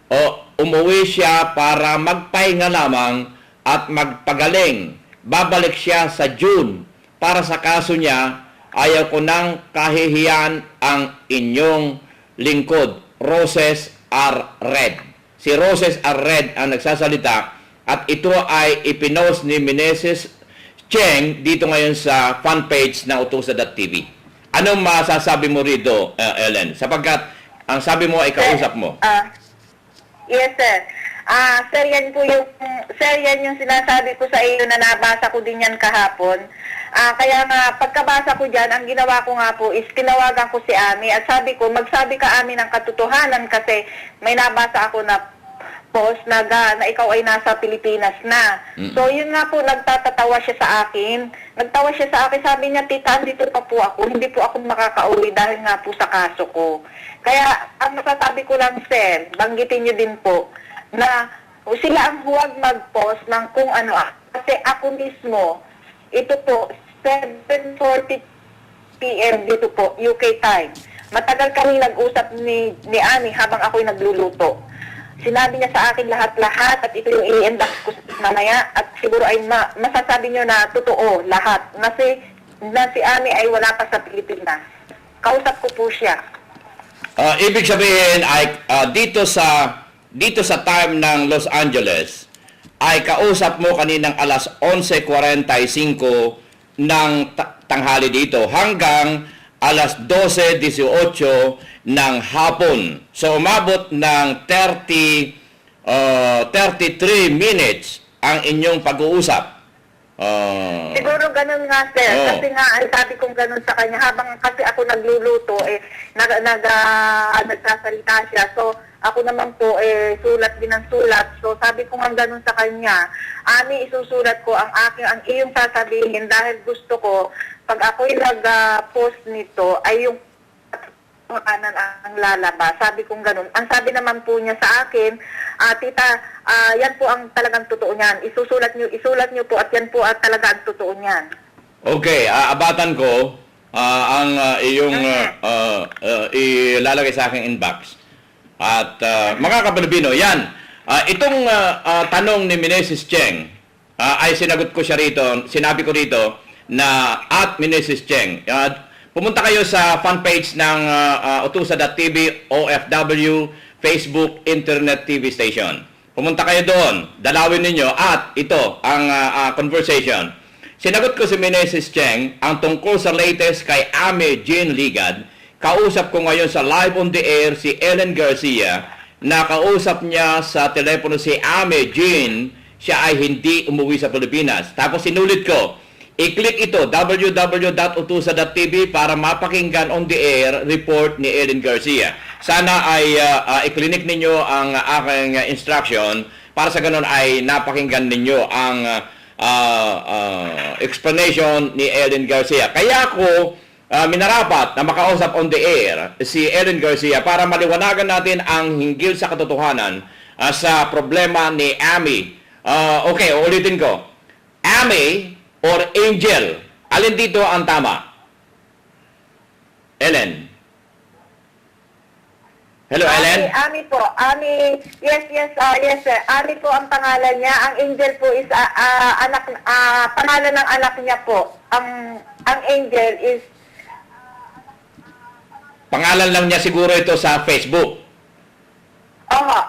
o umuwi siya para magpahinga lamang at magpagaling. Babalik siya sa June. Para sa kaso niya, ayaw ko nang kahihiyan ang inyong lingkod, Roses R. Red. Si Roses R. Red ang nagsasalita at ito ay ipinost ni Meneses Cheng dito ngayon sa fanpage ng Utusa.tv. Anong masasabi mo rito, Ellen? Sapagkat ang sabi mo ay kausap mo. Yes, sir. Sir, yan yung sinasabi ko sa iyo na nabasa ko din yan kahapon. Kaya nga, pagkabasa ko dyan, ang ginawa ko nga po is tinawagan ko si Ami at sabi ko, magsabi ka Ami ng katotohanan kasi may nabasa ako na post na ikaw ay nasa Pilipinas na. So, yun nga po, nagtatatawa siya sa akin. Nagtawa siya sa akin, sabi niya, tita, dito pa po ako. Hindi po ako makakauwi dahil nga po sa kaso ko. Kaya, ang masasabi ko lang, sir, banggitin niyo din po, na sila ang huwag mag-post ng kung ano. Kasi ako mismo, ito po, 7:40 p.m. dito po, UK time. Matagal kami nag-usap ni Ani habang ako'y nagluluto. Sinabi niya sa akin lahat-lahat at ito yung i-endax ko mamaya at siguro ay masasabi niyo na totoo lahat. Na si Ani ay wala pa sa Pilipinas. Kausap ko po siya. Ibig sabihin ay dito sa time ng Los Angeles ay kausap mo kaninang alas 11:45 ng tanghali dito hanggang alas 12:18 ng hapon. So umabot ng 33 minutes ang inyong pag-uusap. Siguro ganun nga, sir. Kasi nga, ang sabi kong ganun sa kanya, habang kasi ako nagluluto, nagsasalita siya. So, ako naman po, sulat din ang sulat. So, sabi ko nga ganun sa kanya, Ani, isusulat ko ang iyong sasabihin dahil gusto ko, pag ako'y nag-post nito, ay yung kanan ang lalabas. Sabi kong ganun. Ang sabi naman po niya sa akin, tita, yan po ang talagang totoo niyan. Isulat niyo po at yan po ang talaga ang totoo niyan. Okay, aabatan ko ang iyong ilalagay sa aking inbox. At mga kapilipino, yan. Itong tanong ni Meneses Cheng ay sinagot ko siya rito, sinabi ko rito na at Meneses Cheng. Pumunta kayo sa fanpage ng Utusa.tv, OFW, Facebook, Internet TV Station. Pumunta kayo doon, dalawin ninyo at ito ang conversation. Sinagot ko si Meneses Cheng ang tungkol sa latest kay Ame Jean Ligad. Kausap ko ngayon sa live on the air si Ellen Garcia na kausap niya sa telepono si Ame Jean, siya ay hindi umuwi sa Pilipinas. Tapos sinulit ko, i-click ito, www.utusa.tv para mapakinggan on the air report ni Ellen Garcia. Sana ay i-click ninyo ang aking instruction para sa ganun ay napakinggan ninyo ang explanation ni Ellen Garcia. Kaya ako minarapat na makausap on the air si Ellen Garcia para maliwanagan natin ang hinggil sa katotohanan sa problema ni Amy. Okay, ulitin ko. Amy or Angel, alin dito ang tama? Ellen? Hello, Ellen? Ami po. Ami, yes, sir. Ami po ang pangalan niya. Ang Angel po is pangalan ng anak niya po. Ang Angel is Pangalan lang niya siguro ito sa Facebook. Oo.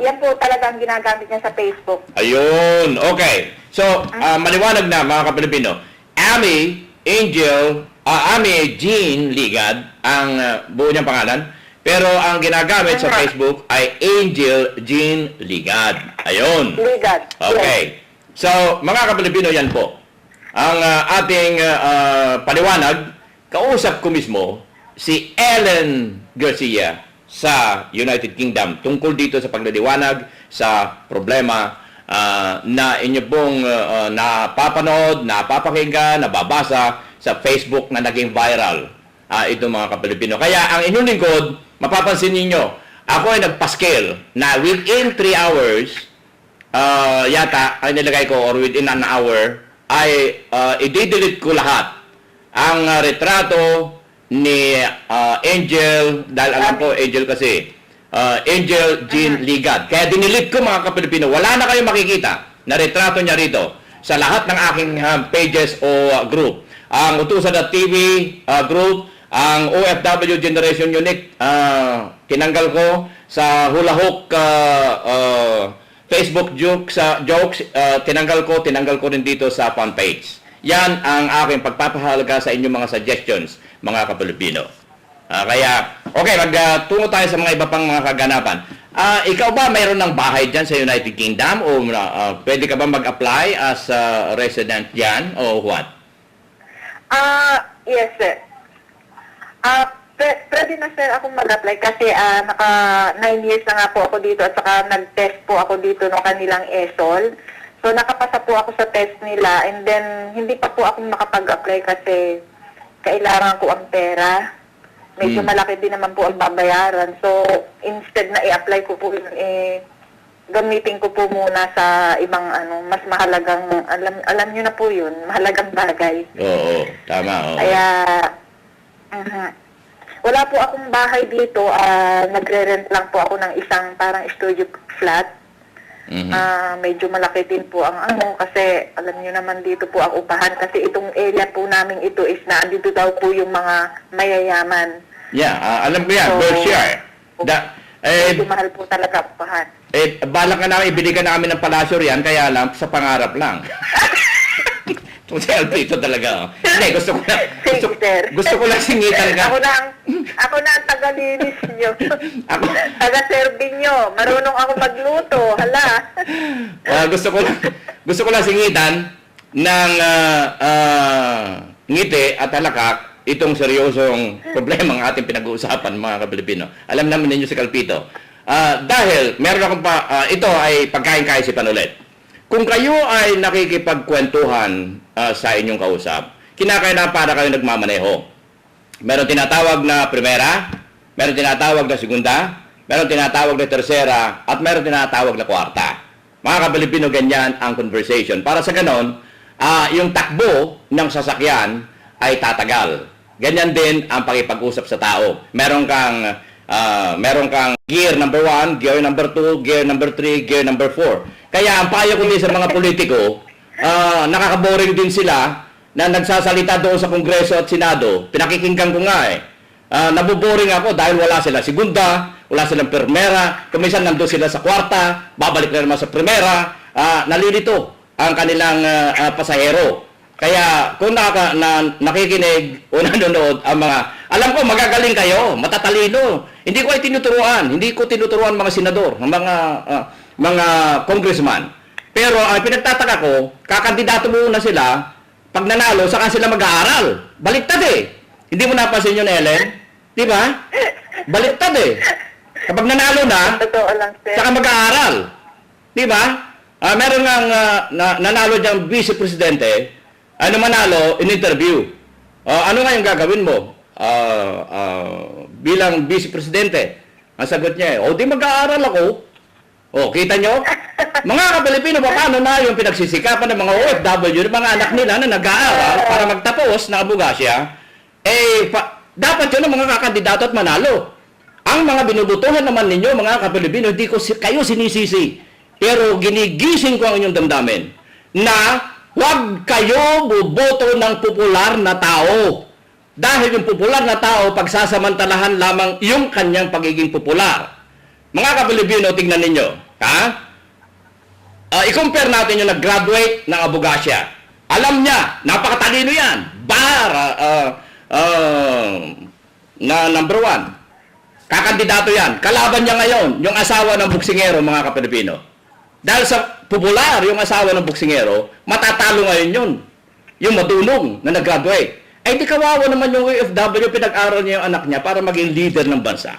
Yan po talagang ginagamit niya sa Facebook. Ayun. Okay. So, maliwanag na mga kapilipino. Amy Jean Ligad ang buo niyang pangalan. Pero ang ginagamit sa Facebook ay Angel Jean Ligad. Ayun. Ligad. Okay. So, mga kapilipino, yan po. ang ating paliwanag, kausap ko mismo si Ellen Garcia sa United Kingdom tungkol dito sa pagliliwanag sa problema na inyo pong napapanood, napapakinggan, nababasa sa Facebook na naging viral itong mga kapilipino. Kaya ang inyong lingkod, mapapansin ninyo, ako ay nagpa-scale na within 3 hours, yata ay nilagay ko, or within an hour, ay i-delete ko lahat ang retrato ni Angel, dahil alam ko Angel kasi, Angel Jean Ligad. Kaya dinilit ko mga kapilipino, wala na kayong makikita na retrato niya rito sa lahat ng aking pages o group. Ang Utusan.tv group, ang OFW Generation Unique, tinanggal ko sa Hula Hook Facebook jokes, tinanggal ko rin dito sa fan page. Yan ang aking pagpapahalaga sa inyong mga suggestions, mga kapilipino. Kaya, okay, magtungo tayo sa mga iba pang mga kaganapan. Ikaw ba mayroon ng bahay dyan sa United Kingdom? O pwede ka ba mag-apply as a resident dyan? O what? Yes, sir. Pwede na, sir, akong mag-apply kasi naka 9 years na nga po ako dito at saka nag-test po ako dito ng kanilang ESOL. So, nakapasa po ako sa test nila and then hindi pa po ako makapag-apply kasi kailangan ko ang pera. Medyo malaki din naman po ang babayaran. So, instead na i-apply ko po yun, gamitin ko po muna sa ibang mas mahalagang, alam nyo na po yun, mahalagang bagay. Oo, tama. Oo. Kaya, wala po akong bahay dito. Nagre-rent lang po ako ng isang parang studio flat. Medyo malaki din po ang kasi alam niyo naman dito po ang upahan kasi itong area po namin ito is na dito daw po yung mga mayayaman. Yeah, alam ko yan, So, Berkshire. Medyo mahal po talaga upahan. Balak ka namin, ibili ka namin ng palasyo riyan, kaya lang, sa pangarap lang. Itong si Alpito talaga. Hindi, gusto ko lang singitan ka. Ako na ang taga-linis nyo. Ako, Taga-serving nyo. Marunong ako magluto. Hala. gusto ko lang singitan ng ngiti at halakak itong seryosong problema ang ating pinag-uusapan, mga kapilipino. Alam naman ninyo si Calpito. Dahil meron akong ito ay pagkain-kaisipan ulit. Kung kayo ay nakikipagkwentuhan sa inyong kausap, kinakailangan para kayo nagmamaneho. Meron tinatawag na primera, meron tinatawag na segunda, meron tinatawag na tersera, at meron tinatawag na kwarta. Mga kapilipino, ganyan ang conversation. Para sa ganon, yung takbo ng sasakyan ay tatagal. Ganyan din ang pakipag-usap sa tao. Meron kang gear number 1, gear number 2, gear number 3, gear number 4. Kaya ang payo ko din sa mga politiko, nakaka-boring din sila na nagsasalita doon sa Kongreso at Senado. Pinakikinggan ko nga nabuboring ako dahil wala sila segunda, wala silang primera, kuminsan nandun sila sa kwarta, babalik na naman sa primera, nalilito ang kanilang pasahero. Kaya kung nakikinig o nanonood ang mga, alam ko magagaling kayo, matatalino. Hindi ko ay tinuturuan, hindi ko tinuturuan mga senador, mga congressman. Pero ang pinagtataka ko, kakandidato muna sila, pag nanalo, saka sila mag-aaral. Baliktad eh. Hindi mo napansin yun, Ellen? Di ba? Baliktad eh. Kapag nanalo na, Totoo lang, sir. saka mag-aaral. Di ba? Meron nga nanalo diyang vice-presidente, manalo, in-interview. Ano nga yung gagawin mo? Bilang vice-presidente. Ang sagot niya di mag-aaral ako. Kita nyo? Mga kapilipino, paano na yung pinagsisikapan ng mga OFW, ng mga anak nila na nag-aaral para magtapos na abogasya, dapat yun ang mga kakandidato at manalo. Ang mga binubutuhan naman ninyo, mga kapilipino, hindi ko kayo sinisisi. Pero ginigising ko ang inyong damdamin na huwag kayo buboto ng popular na tao. Dahil yung popular na tao, pagsasamantalahan lamang yung kanyang pagiging popular. Mga kapilipino, tingnan ninyo. I-compare natin yung nag-graduate ng abogasya. Alam niya, napakatalino yan. Na number 1. Kakandidato yan. Kalaban niya ngayon, yung asawa ng buksingero, mga kapilipino. Dahil sa popular, yung asawa ng buksingero, matatalo ngayon yun. yung madulong na nag-graduate. Di kawawa naman yung OFW, pinag-aral niya yung anak niya para maging leader ng bansa.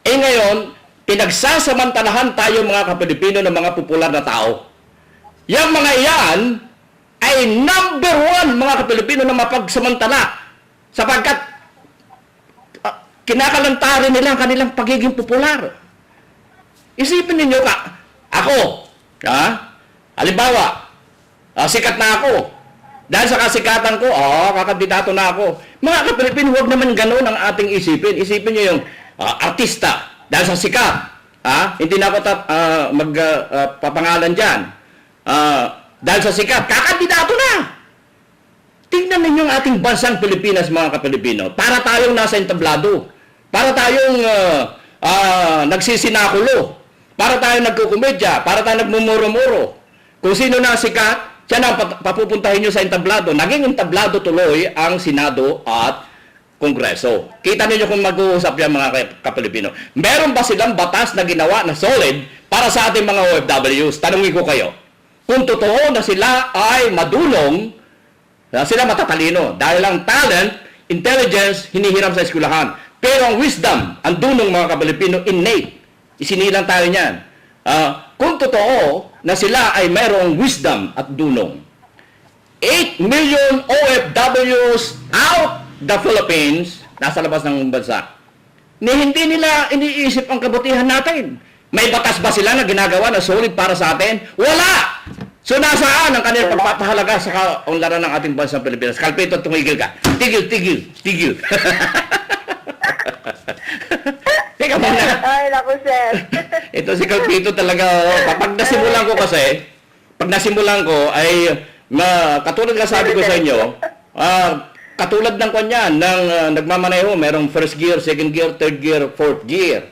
Ngayon, pinagsasamantalahan tayo mga Kapilipino ng mga popular na tao. Yung mga iyan ay number one mga Kapilipino na mapagsamantala sapagkat kinakalantarin nila ang kanilang pagiging popular. Isipin ninyo ako, halimbawa, sikat na ako. Dahil sa kasikatan ko, kakandidato na ako. Mga Kapilipino, huwag naman ganun ang ating isipin. Isipin nyo yung artista, dahil sa sikat, hindi na ako magpapangalan dyan. Dahil sa sikat, kakandidato na! Tingnan ninyo ang ating bansang Pilipinas, mga Kapilipino. Para tayong nasa entablado. Para tayong nagsisinakulo. Para tayong nagkukomedya. Para tayong nagmumuro-muro. Kung sino na sikat, siya na papupuntahin nyo sa entablado. Naging entablado tuloy ang Senado at Kongreso. Kita niyo kung mag-uusap yan mga Kapilipino. Meron ba silang batas na ginawa na solid para sa ating mga OFWs? Tanungin ko kayo. Kung totoo na sila ay madulong, na sila matatalino, dahil ang talent, intelligence, hinihiram sa eskwelahan. Pero ang wisdom, ang dunong mga Kapilipino, innate. Isinilang tayo niyan. Kung totoo na sila ay mayroong wisdom at dunong, 8 million OFWs out the Philippines, nasa labas ng bansa, hindi nila iniisip ang kabutihan natin. May batas ba sila na ginagawa na solid para sa atin? Wala! So nasaan ang kanilang pagpapahalaga sa kaunlaran ng ating bansang Pilipinas? Kalpito, tumigil ka. Tigil, tigil, tigil. Teka muna. Ay, naku, sir. Ito si Kalpito talaga. Pag nasimulan ko kasi, ay katulad nga sabi ko sa inyo, katulad ng kanya, ng nagmamaneho, merong first gear, second gear, third gear, fourth gear.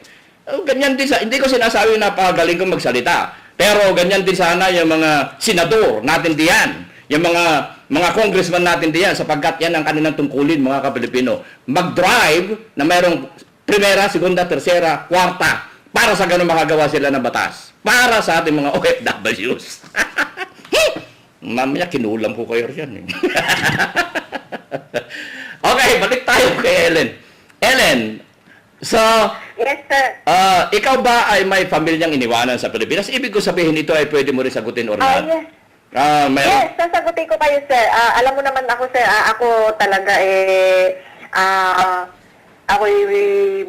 Ganyan din hindi ko sinasabi na napakagaling kong magsalita. Pero ganyan din sana yung mga senador natin diyan, yung mga congressman natin diyan, sapagkat yan ang kanilang tungkulin mga Kapilipino. Mag-drive na mayroong primera, segunda, tercera, kwarta, para sa ganun makagawa sila ng batas. Para sa ating mga OFWs. Mamaya kinulam ko kayo riyan. Okay, balik tayo kay Ellen. Ellen, so, Yes, sir. ikaw ba ay may pamilyang iniwanan sa Pilipinas? Ibig ko sabihin ito ay pwede mo rin sagutin or not? Yes. Mayroon. Yes, sasagutin ko kayo, sir. Alam mo naman ako, sir, ako talaga ako'y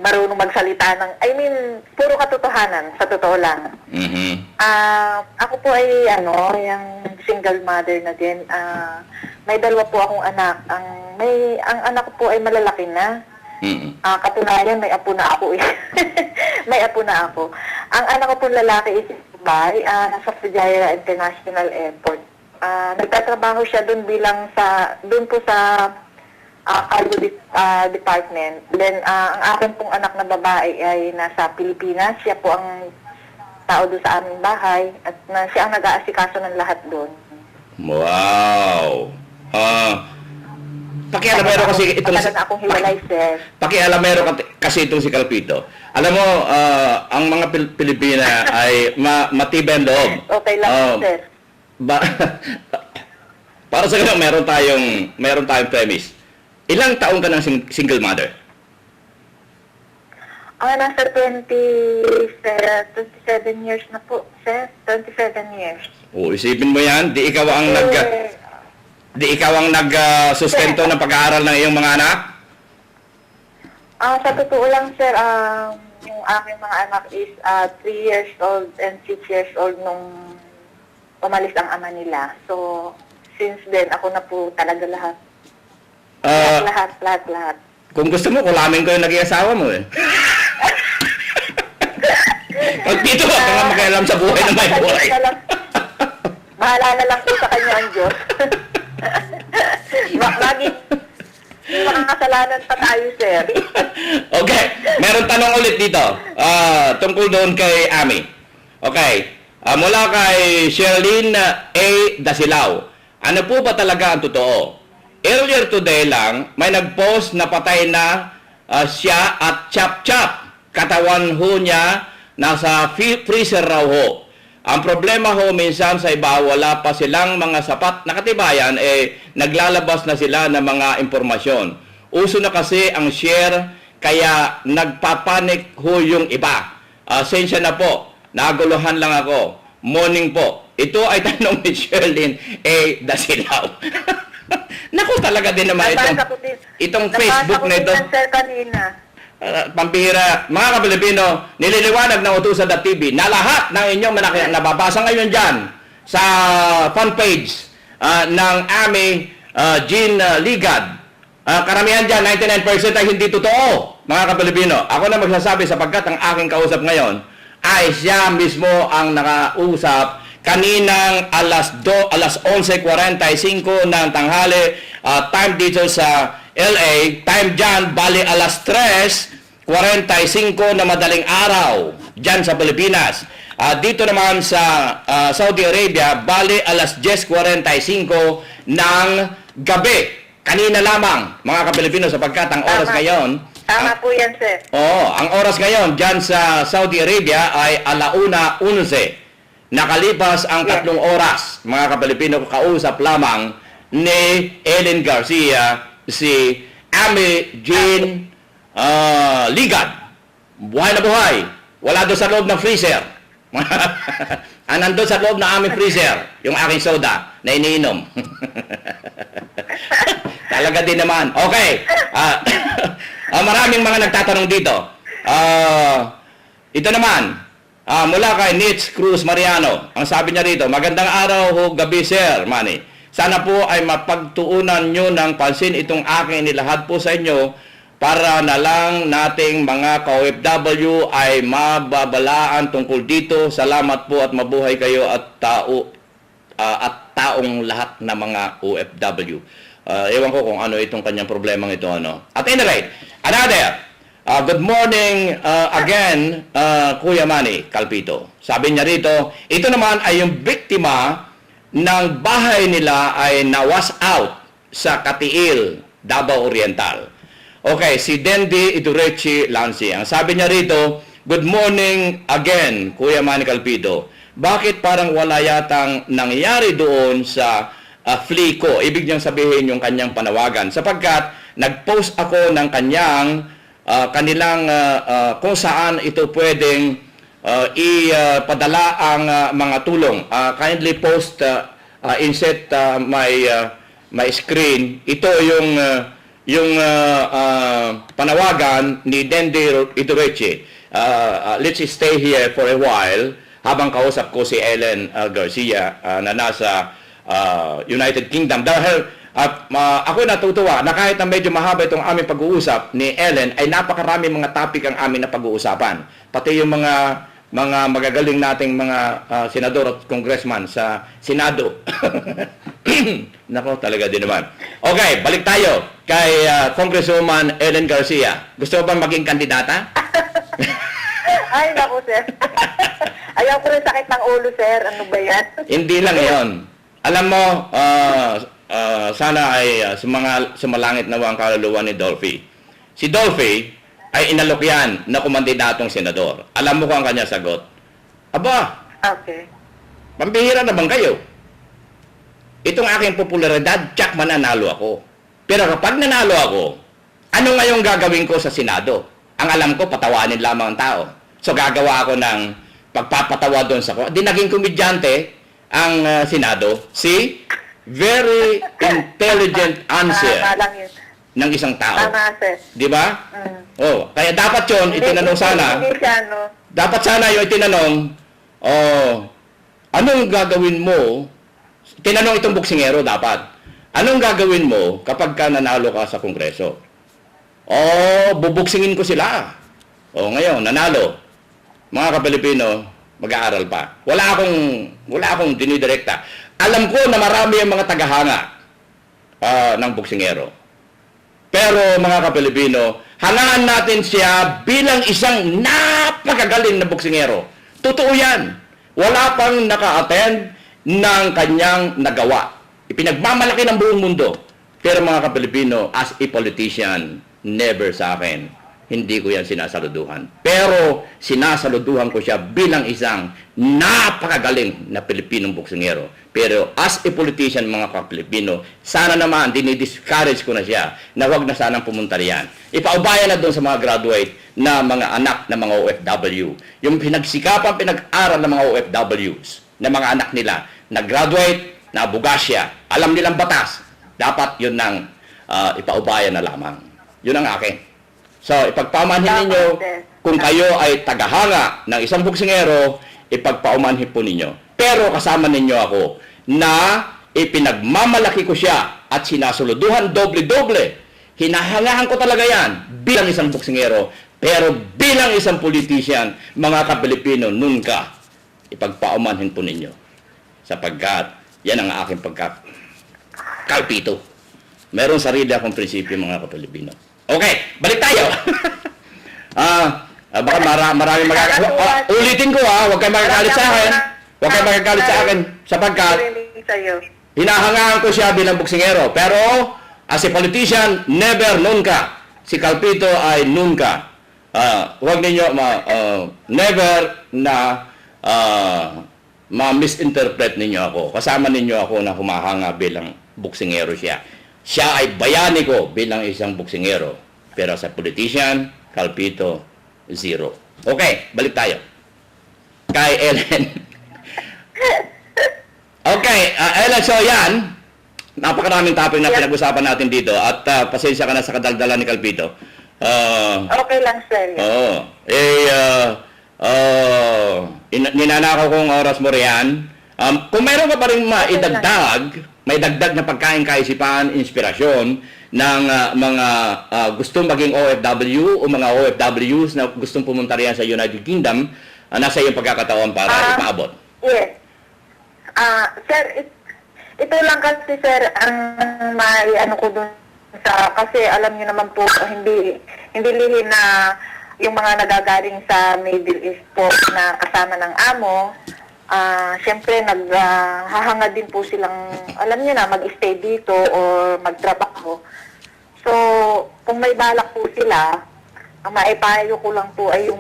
marunong magsalita ng, puro katotohanan, sa totoo lang. Mhm. Ako po ay, yung single mother na din. May dalawa po akong anak. Ang anak ko po ay malalaki na. Mhm. Katunayan, may apo na ako eh. May apo na ako. Ang anak ko po lalaki is Dubai, nasa Fujairah International Airport. Nagtatrabaho siya doon doon po sa cargo department. Then, ang akin pong anak na babae ay nasa Pilipinas. Siya po ang tao doon sa aming bahay at siya ang nag-aasikaso ng lahat doon. Wow. Pakialamero kasi itong Matagal na akong hiwalay, sir. Pakialamero kasi itong si Kalpito. Alam mo, ang mga Pilipina ay matibay ang loob. Okay lang, sir. Para sa ganun, meron tayong premise. Ilang taon ka ng single mother? Nasa 27 years na po, sir. 27 years. Isipin mo yan, di ikaw ang nag-sustento ng pag-aaral ng iyong mga anak? Sa totoo lang, sir, yung aking mga anak is 3 years old and 6 years old nung umalis ang ama nila. So, since then, ako na po talaga lahat. Lahat. Kung gusto mo, kulamin ko yung naging asawa mo eh. Pagpito ka nga makialam sa buhay na may buhay. Bahala na lang po sa kanya ang Diyos. Lagi, mga kasalanan pa tayo, sir. Okay, meron tanong ulit dito. Tungkol doon kay Ami. Okay, mula kay Sherlyn A. Dasilao. Ano po ba talaga ang totoo? Earlier today lang, may nag-post na patay na siya at chap-chap. Katawan ho niya nasa freezer raw ho. Ang problema ho, minsan sa iba, wala pa silang mga sapat na katibayan, naglalabas na sila ng mga impormasyon. Uso na kasi ang share, kaya nagpapanik ho yung iba. Sensya na po, naguluhan lang ako. Morning po. Ito ay tanong ni Sherlyn Dasilaw. Naku, talaga din naman itong Facebook na ito. Sir, kanina. Pambihira, mga Kapilipino, nililiwanag ng Utusan.tv na lahat ng inyong nababasa ngayon dyan sa fan page ng aming Jean Ligad. Karamihan dyan, 99% ay hindi totoo, mga Kapilipino. Ako na magsasabi sapagkat ang aking kausap ngayon ay siya mismo ang nakausap kaninang alas 11:45 ng tanghali, time dito sa LA, time dyan, bali alas 3:45 na madaling araw, dyan sa Pilipinas. Dito naman sa Saudi Arabia, bali alas 10:45 ng gabi. Kanina lamang, mga Kapilipino, sapagkat ang oras ngayon... Tama po yan, sir. Oo, ang oras ngayon, dyan sa Saudi Arabia ay 1:11. Nakalipas ang 3 oras, mga Kapilipino, kausap lamang ni Ellen Garcia, si Amy Jean Ligad. Buhay na buhay. Wala doon sa loob ng freezer. Nandun sa loob ng aming freezer, yung aking soda na iniinom. Talaga din naman. Okay. Maraming mga nagtatanong dito. Ito naman, mula kay Nitz Cruz Mariano. Ang sabi niya rito, magandang araw ho, gabi sir, Manny. Sana po ay mapagtuunan nyo ng pansin itong aking nilahad po sa inyo para na lang nating mga ka-OFW ay mababalaan tungkol dito. Salamat po at mabuhay kayo at taong lahat na mga OFW. Ewan ko kung ano itong kanyang problemang ito. At any rate, another, good morning again, Kuya Manny Calpito. Sabi niya rito, ito naman ay yung biktima ng bahay nila ay nawas out sa Katiil, Davao Oriental. Okay, si Dendi Idurechi Lansi. Ang sabi niya rito, good morning again, Kuya Manny Calpito. Bakit parang wala yatang nangyari doon sa Flico? Ibig niyang sabihin yung kanyang panawagan. Sapagkat nag-post ako ng kanilang kung saan ito pwedeng ipadala ang mga tulong. Kindly post, insert my screen. Ito yung panawagan ni Dendi Idurechi. Let's stay here for a while habang kausap ko si Ellen Garcia na nasa United Kingdom. Dahil ako natutuwa na kahit na medyo mahaba itong aming pag-uusap ni Ellen, ay napakarami mga topic ang aming na pag-uusapan. Pati yung mga magagaling nating mga senador at congressman sa Senado. Nako, talaga din naman. Okay, balik tayo kay Congresswoman Ellen Garcia. Gusto mo ba maging kandidata? Ay, naku, sir. Ayaw ko rin sakit ng ulo, sir. Ano ba yan? Hindi lang yon. Alam mo, sana ay sumalangit na ang kaluluwa ni Dolphy. Si Dolphy ay inalok yan na kumandidatong senador. Alam mo kung ang kanya sagot? Aba, Okay. pambihira naman kayo. Itong aking popularidad, tsak mananalo ako. Pero kapag nanalo ako, ano ngayong gagawin ko sa Senado? Ang alam ko, patawanin lamang ang tao. So gagawa ako ng pagpapatawa doon sa ko. Di naging komedyante ang Senado. See? Very intelligent answer Tama lang yun. ng isang tao. Tama, sir. Di ba? Oh, kaya dapat yon itinanong sana. Hindi siya, no? Dapat sana yung itinanong, anong gagawin mo? Tinanong itong boksingero dapat. Anong gagawin mo kapag ka nanalo ka sa Kongreso? Bubuksingin ko sila. Ngayon, nanalo. Mga Kapilipino, mag-aaral pa. Wala akong dinidirekta. Alam ko na marami ang mga tagahanga ng boksingero. Pero mga Kapilipino, hangaan natin siya bilang isang napakagaling na boksingero. Totoo yan. Wala pang naka-attend ng kanyang nagawa. Ipinagmamalaki ng buong mundo. Pero mga Kapilipino, as a politician, never sa akin. hindi ko yan sinasaluduhan. Pero sinasaluduhan ko siya bilang isang napakagaling na Pilipinong boksingero. Pero as a politician, mga ka-Pilipino, sana naman dinidiscourage ko na siya na wag na sanang pumunta riyan. Ipaubayan na doon sa mga graduate na mga anak ng mga OFW. Yung pinagsikapan, pinag-aral ng mga OFWs, na mga anak nila, na graduate, na abogasya, alam nilang batas. Dapat yun nang ipaubayan na lamang. Yun ang akin. So, ipagpamanhin ninyo, kung kayo ay tagahanga ng isang boksingero, ipagpaumanhin po ninyo. Pero kasama ninyo ako na ipinagmamalaki ko siya at sinasuluduhan doble-doble. Hinahangahan ko talaga yan bilang isang boksingero. Pero bilang isang politician, mga ka-Pilipino, nun ka, ipagpaumanhin po ninyo. Sapagkat yan ang aking pagkakalpito. Meron sarili akong prinsipyo, mga ka-Pilipino. Okay, balik tayo. Baka marami magagalit. Ulitin ko huwag kayo magagalit sa akin. Huwag kayo magagalit sa akin sapagkat hinahangaan ko siya bilang boksingero. Pero as a politician, never nunca. Si Calpito ay nunca. Huwag ninyo never na ma-misinterpret ninyo ako. Kasama ninyo ako na humahanga bilang boksingero siya. Siya ay bayani ko bilang isang boksingero. Pero sa politician, Calpito, zero. Okay, balik tayo. Kay Ellen. Okay, Ellen, so yan. Napakaraming topic na pinag-usapan natin dito. At pasensya ka na sa kadaldala ni Calpito. Okay lang, sir. Ninanakaw kong oras mo riyan. Kung mayroon ka pa rin may dagdag na pagkain kaisipan, inspirasyon ng mga gustong maging OFW o mga OFWs na gustong pumunta riyan sa United Kingdom, nasa iyong pagkakataon para ipaabot. Yes. Sir, ito lang kasi, sir, ang ko dun sa, kasi alam niyo naman po, hindi lihim na yung mga nagagaling sa Middle East po na kasama ng amo, syempre naghahanga din po silang, alam niyo na, mag-stay dito o magtrabaho. So, kung may balak po sila, ang maipayo ko lang po ay yung,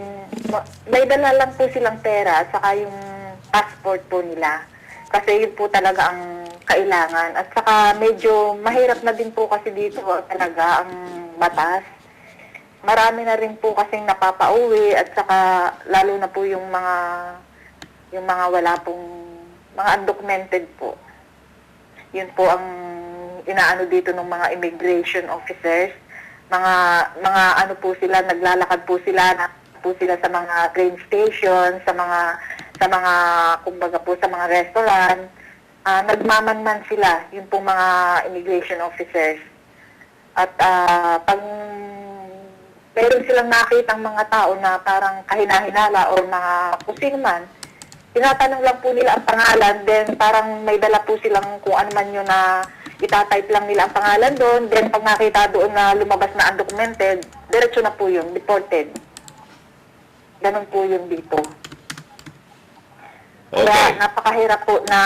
may dala lang po silang pera at saka yung passport po nila. Kasi yun po talaga ang kailangan. At saka medyo mahirap na din po kasi dito talaga ang batas. Marami na rin po kasing napapauwi at saka lalo na po yung mga wala pong mga undocumented po. Yun po ang inaano dito ng mga immigration officers. Mga ano po sila, naglalakad po sila sa mga train station, sa mga kumbaga po sa mga restaurant. Nagmamanman sila, yung pong mga immigration officers. At pag meron silang nakitang mga tao na parang kahinahinala o mga kusing man, tinatanong lang po nila ang pangalan, then parang may dala po silang kung ano man yun na itatype lang nila ang pangalan doon, then pag nakita doon na lumabas na undocumented, diretso na po yun, deported. Ganun po yun dito. Okay. Kaya napakahirap po na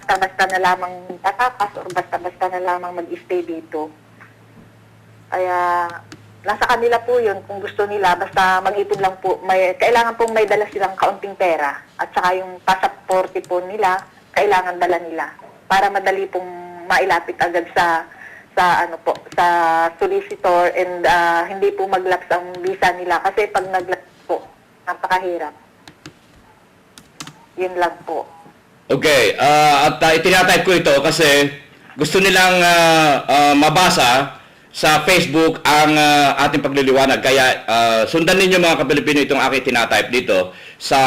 basta-basta na lamang tatakas o basta-basta na lamang mag-stay dito. Kaya nasa kanila po yun kung gusto nila, basta mag-ipon lang po. Kailangan pong may dala silang kaunting pera at saka yung pasaporte po nila, kailangan dala nila para madali pong mailapit agad sa solicitor and hindi po maglaps ang visa nila kasi pag naglaps po, napakahirap. Yun lang po. Okay, at itinatype ko ito kasi gusto nilang mabasa sa Facebook ang ating pagliliwanag. Kaya sundan ninyo mga ka-Pilipino itong aking tinatype dito sa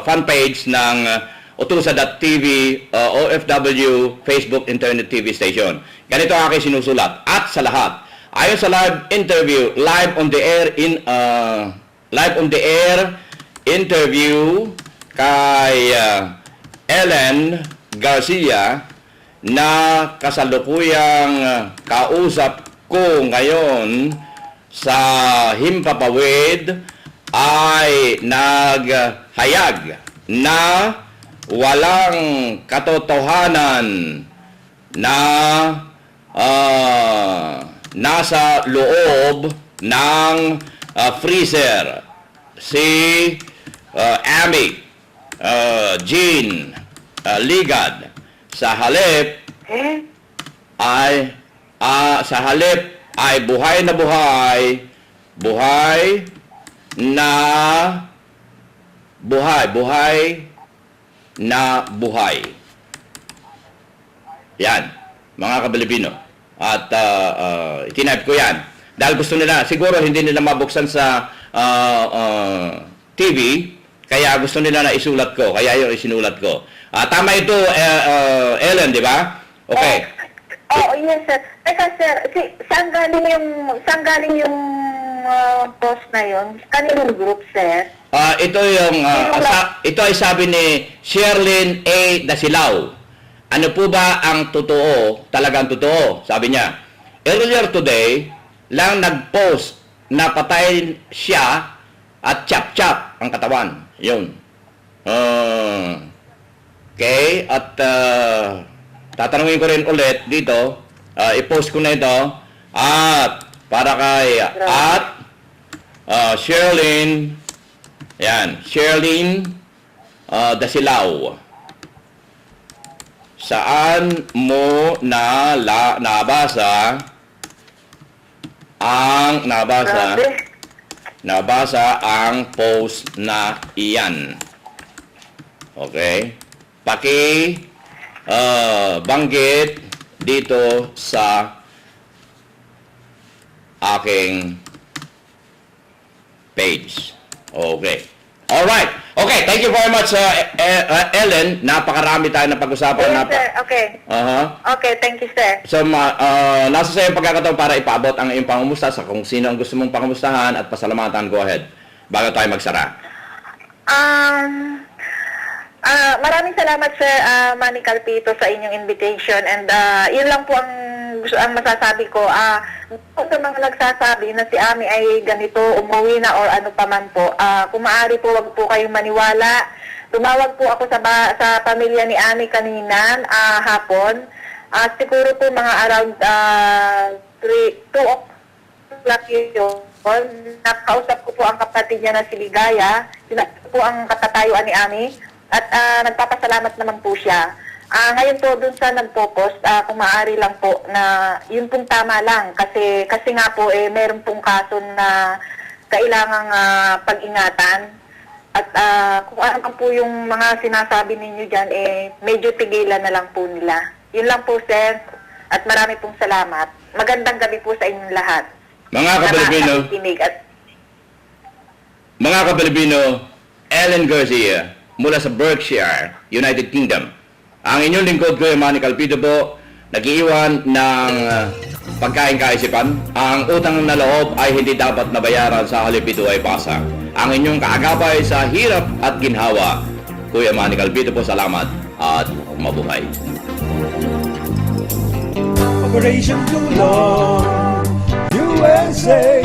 fan page ng Utusa.tv OFW Facebook Internet TV Station. Ganito ang aking sinusulat. At sa lahat, ayon sa live interview, live on the air interview kay Ellen Garcia na kasalukuyang kausap ko ngayon sa Himpapawid ay naghayag na walang katotohanan na nasa loob ng Freezer, si Amy, Jean, Ligad. Sa halip ay buhay na buhay, buhay na buhay. Yan, mga Kapilipino. At itinayp ko yan. Dahil gusto nila, siguro hindi nila mabuksan sa TV, kaya gusto nila na isulat ko. Kaya yun isinulat ko. Tama ito, Ellen, di ba? Okay. Oh, yes, sir. Teka, sir, saan galing yung post na yun? Kaninong group, sir? Ito ito ay sabi ni Sherlyn A. Dasilao. Ano po ba ang totoo, talagang totoo? Sabi niya, earlier today, lang nag-post na patayin siya at chap-chap ang katawan. Yun. Okay, at tatanungin ko rin ulit dito, i-post ko na ito, at para kay, Sherlyn, yan, Sherlyn Dasilao. Saan mo nabasa ang post na iyan? Okay? Banggit dito sa aking page. Okay. Alright. Okay, thank you very much, Ellen. Napakarami tayo na pag-usapan. Yes, sir. Okay. Okay, thank you, sir. So, nasa sa iyo pagkakataon para ipaabot ang iyong pangumusta sa kung sino ang gusto mong pangumustahan at pasalamatan. Go ahead. Bago tayo magsara. Maraming salamat, sir, Manny Calpito, sa inyong invitation. And yun lang po ang masasabi ko. Sa mga nagsasabi na si Ami ay ganito, umuwi na or ano pa man po, kung maaari po, wag po kayong maniwala. Tumawag po ako sa pamilya ni Ami kanina, hapon. Siguro po mga around 2 o'clock yun. Nakausap ko po ang kapatid niya na si Ligaya. Sinabi po ang katatayuan ni Ami. At nagpapasalamat naman po siya. Ngayon po dun sa nagpo-post, kung maaari lang po na yun pong tama lang. Kasi nga po meron pong kaso na kailangang pag-ingatan. At kung ano po yung mga sinasabi ninyo dyan, medyo tigilan na lang po nila. Yun lang po, sir. At marami pong salamat. Magandang gabi po sa inyong lahat. Mga Kapilipino, Ellen Garcia, mula sa Berkshire, United Kingdom. Ang inyong lingkod ko, Manny Calpito po, nag-iwan ng pagkain kaisipan. Ang utang na loob ay hindi dapat nabayaran sa halip ito ay pasa. Ang inyong kaagapay sa hirap at ginhawa. Kuya Manny Calpito po, salamat at mabuhay. Operation Tulong USA.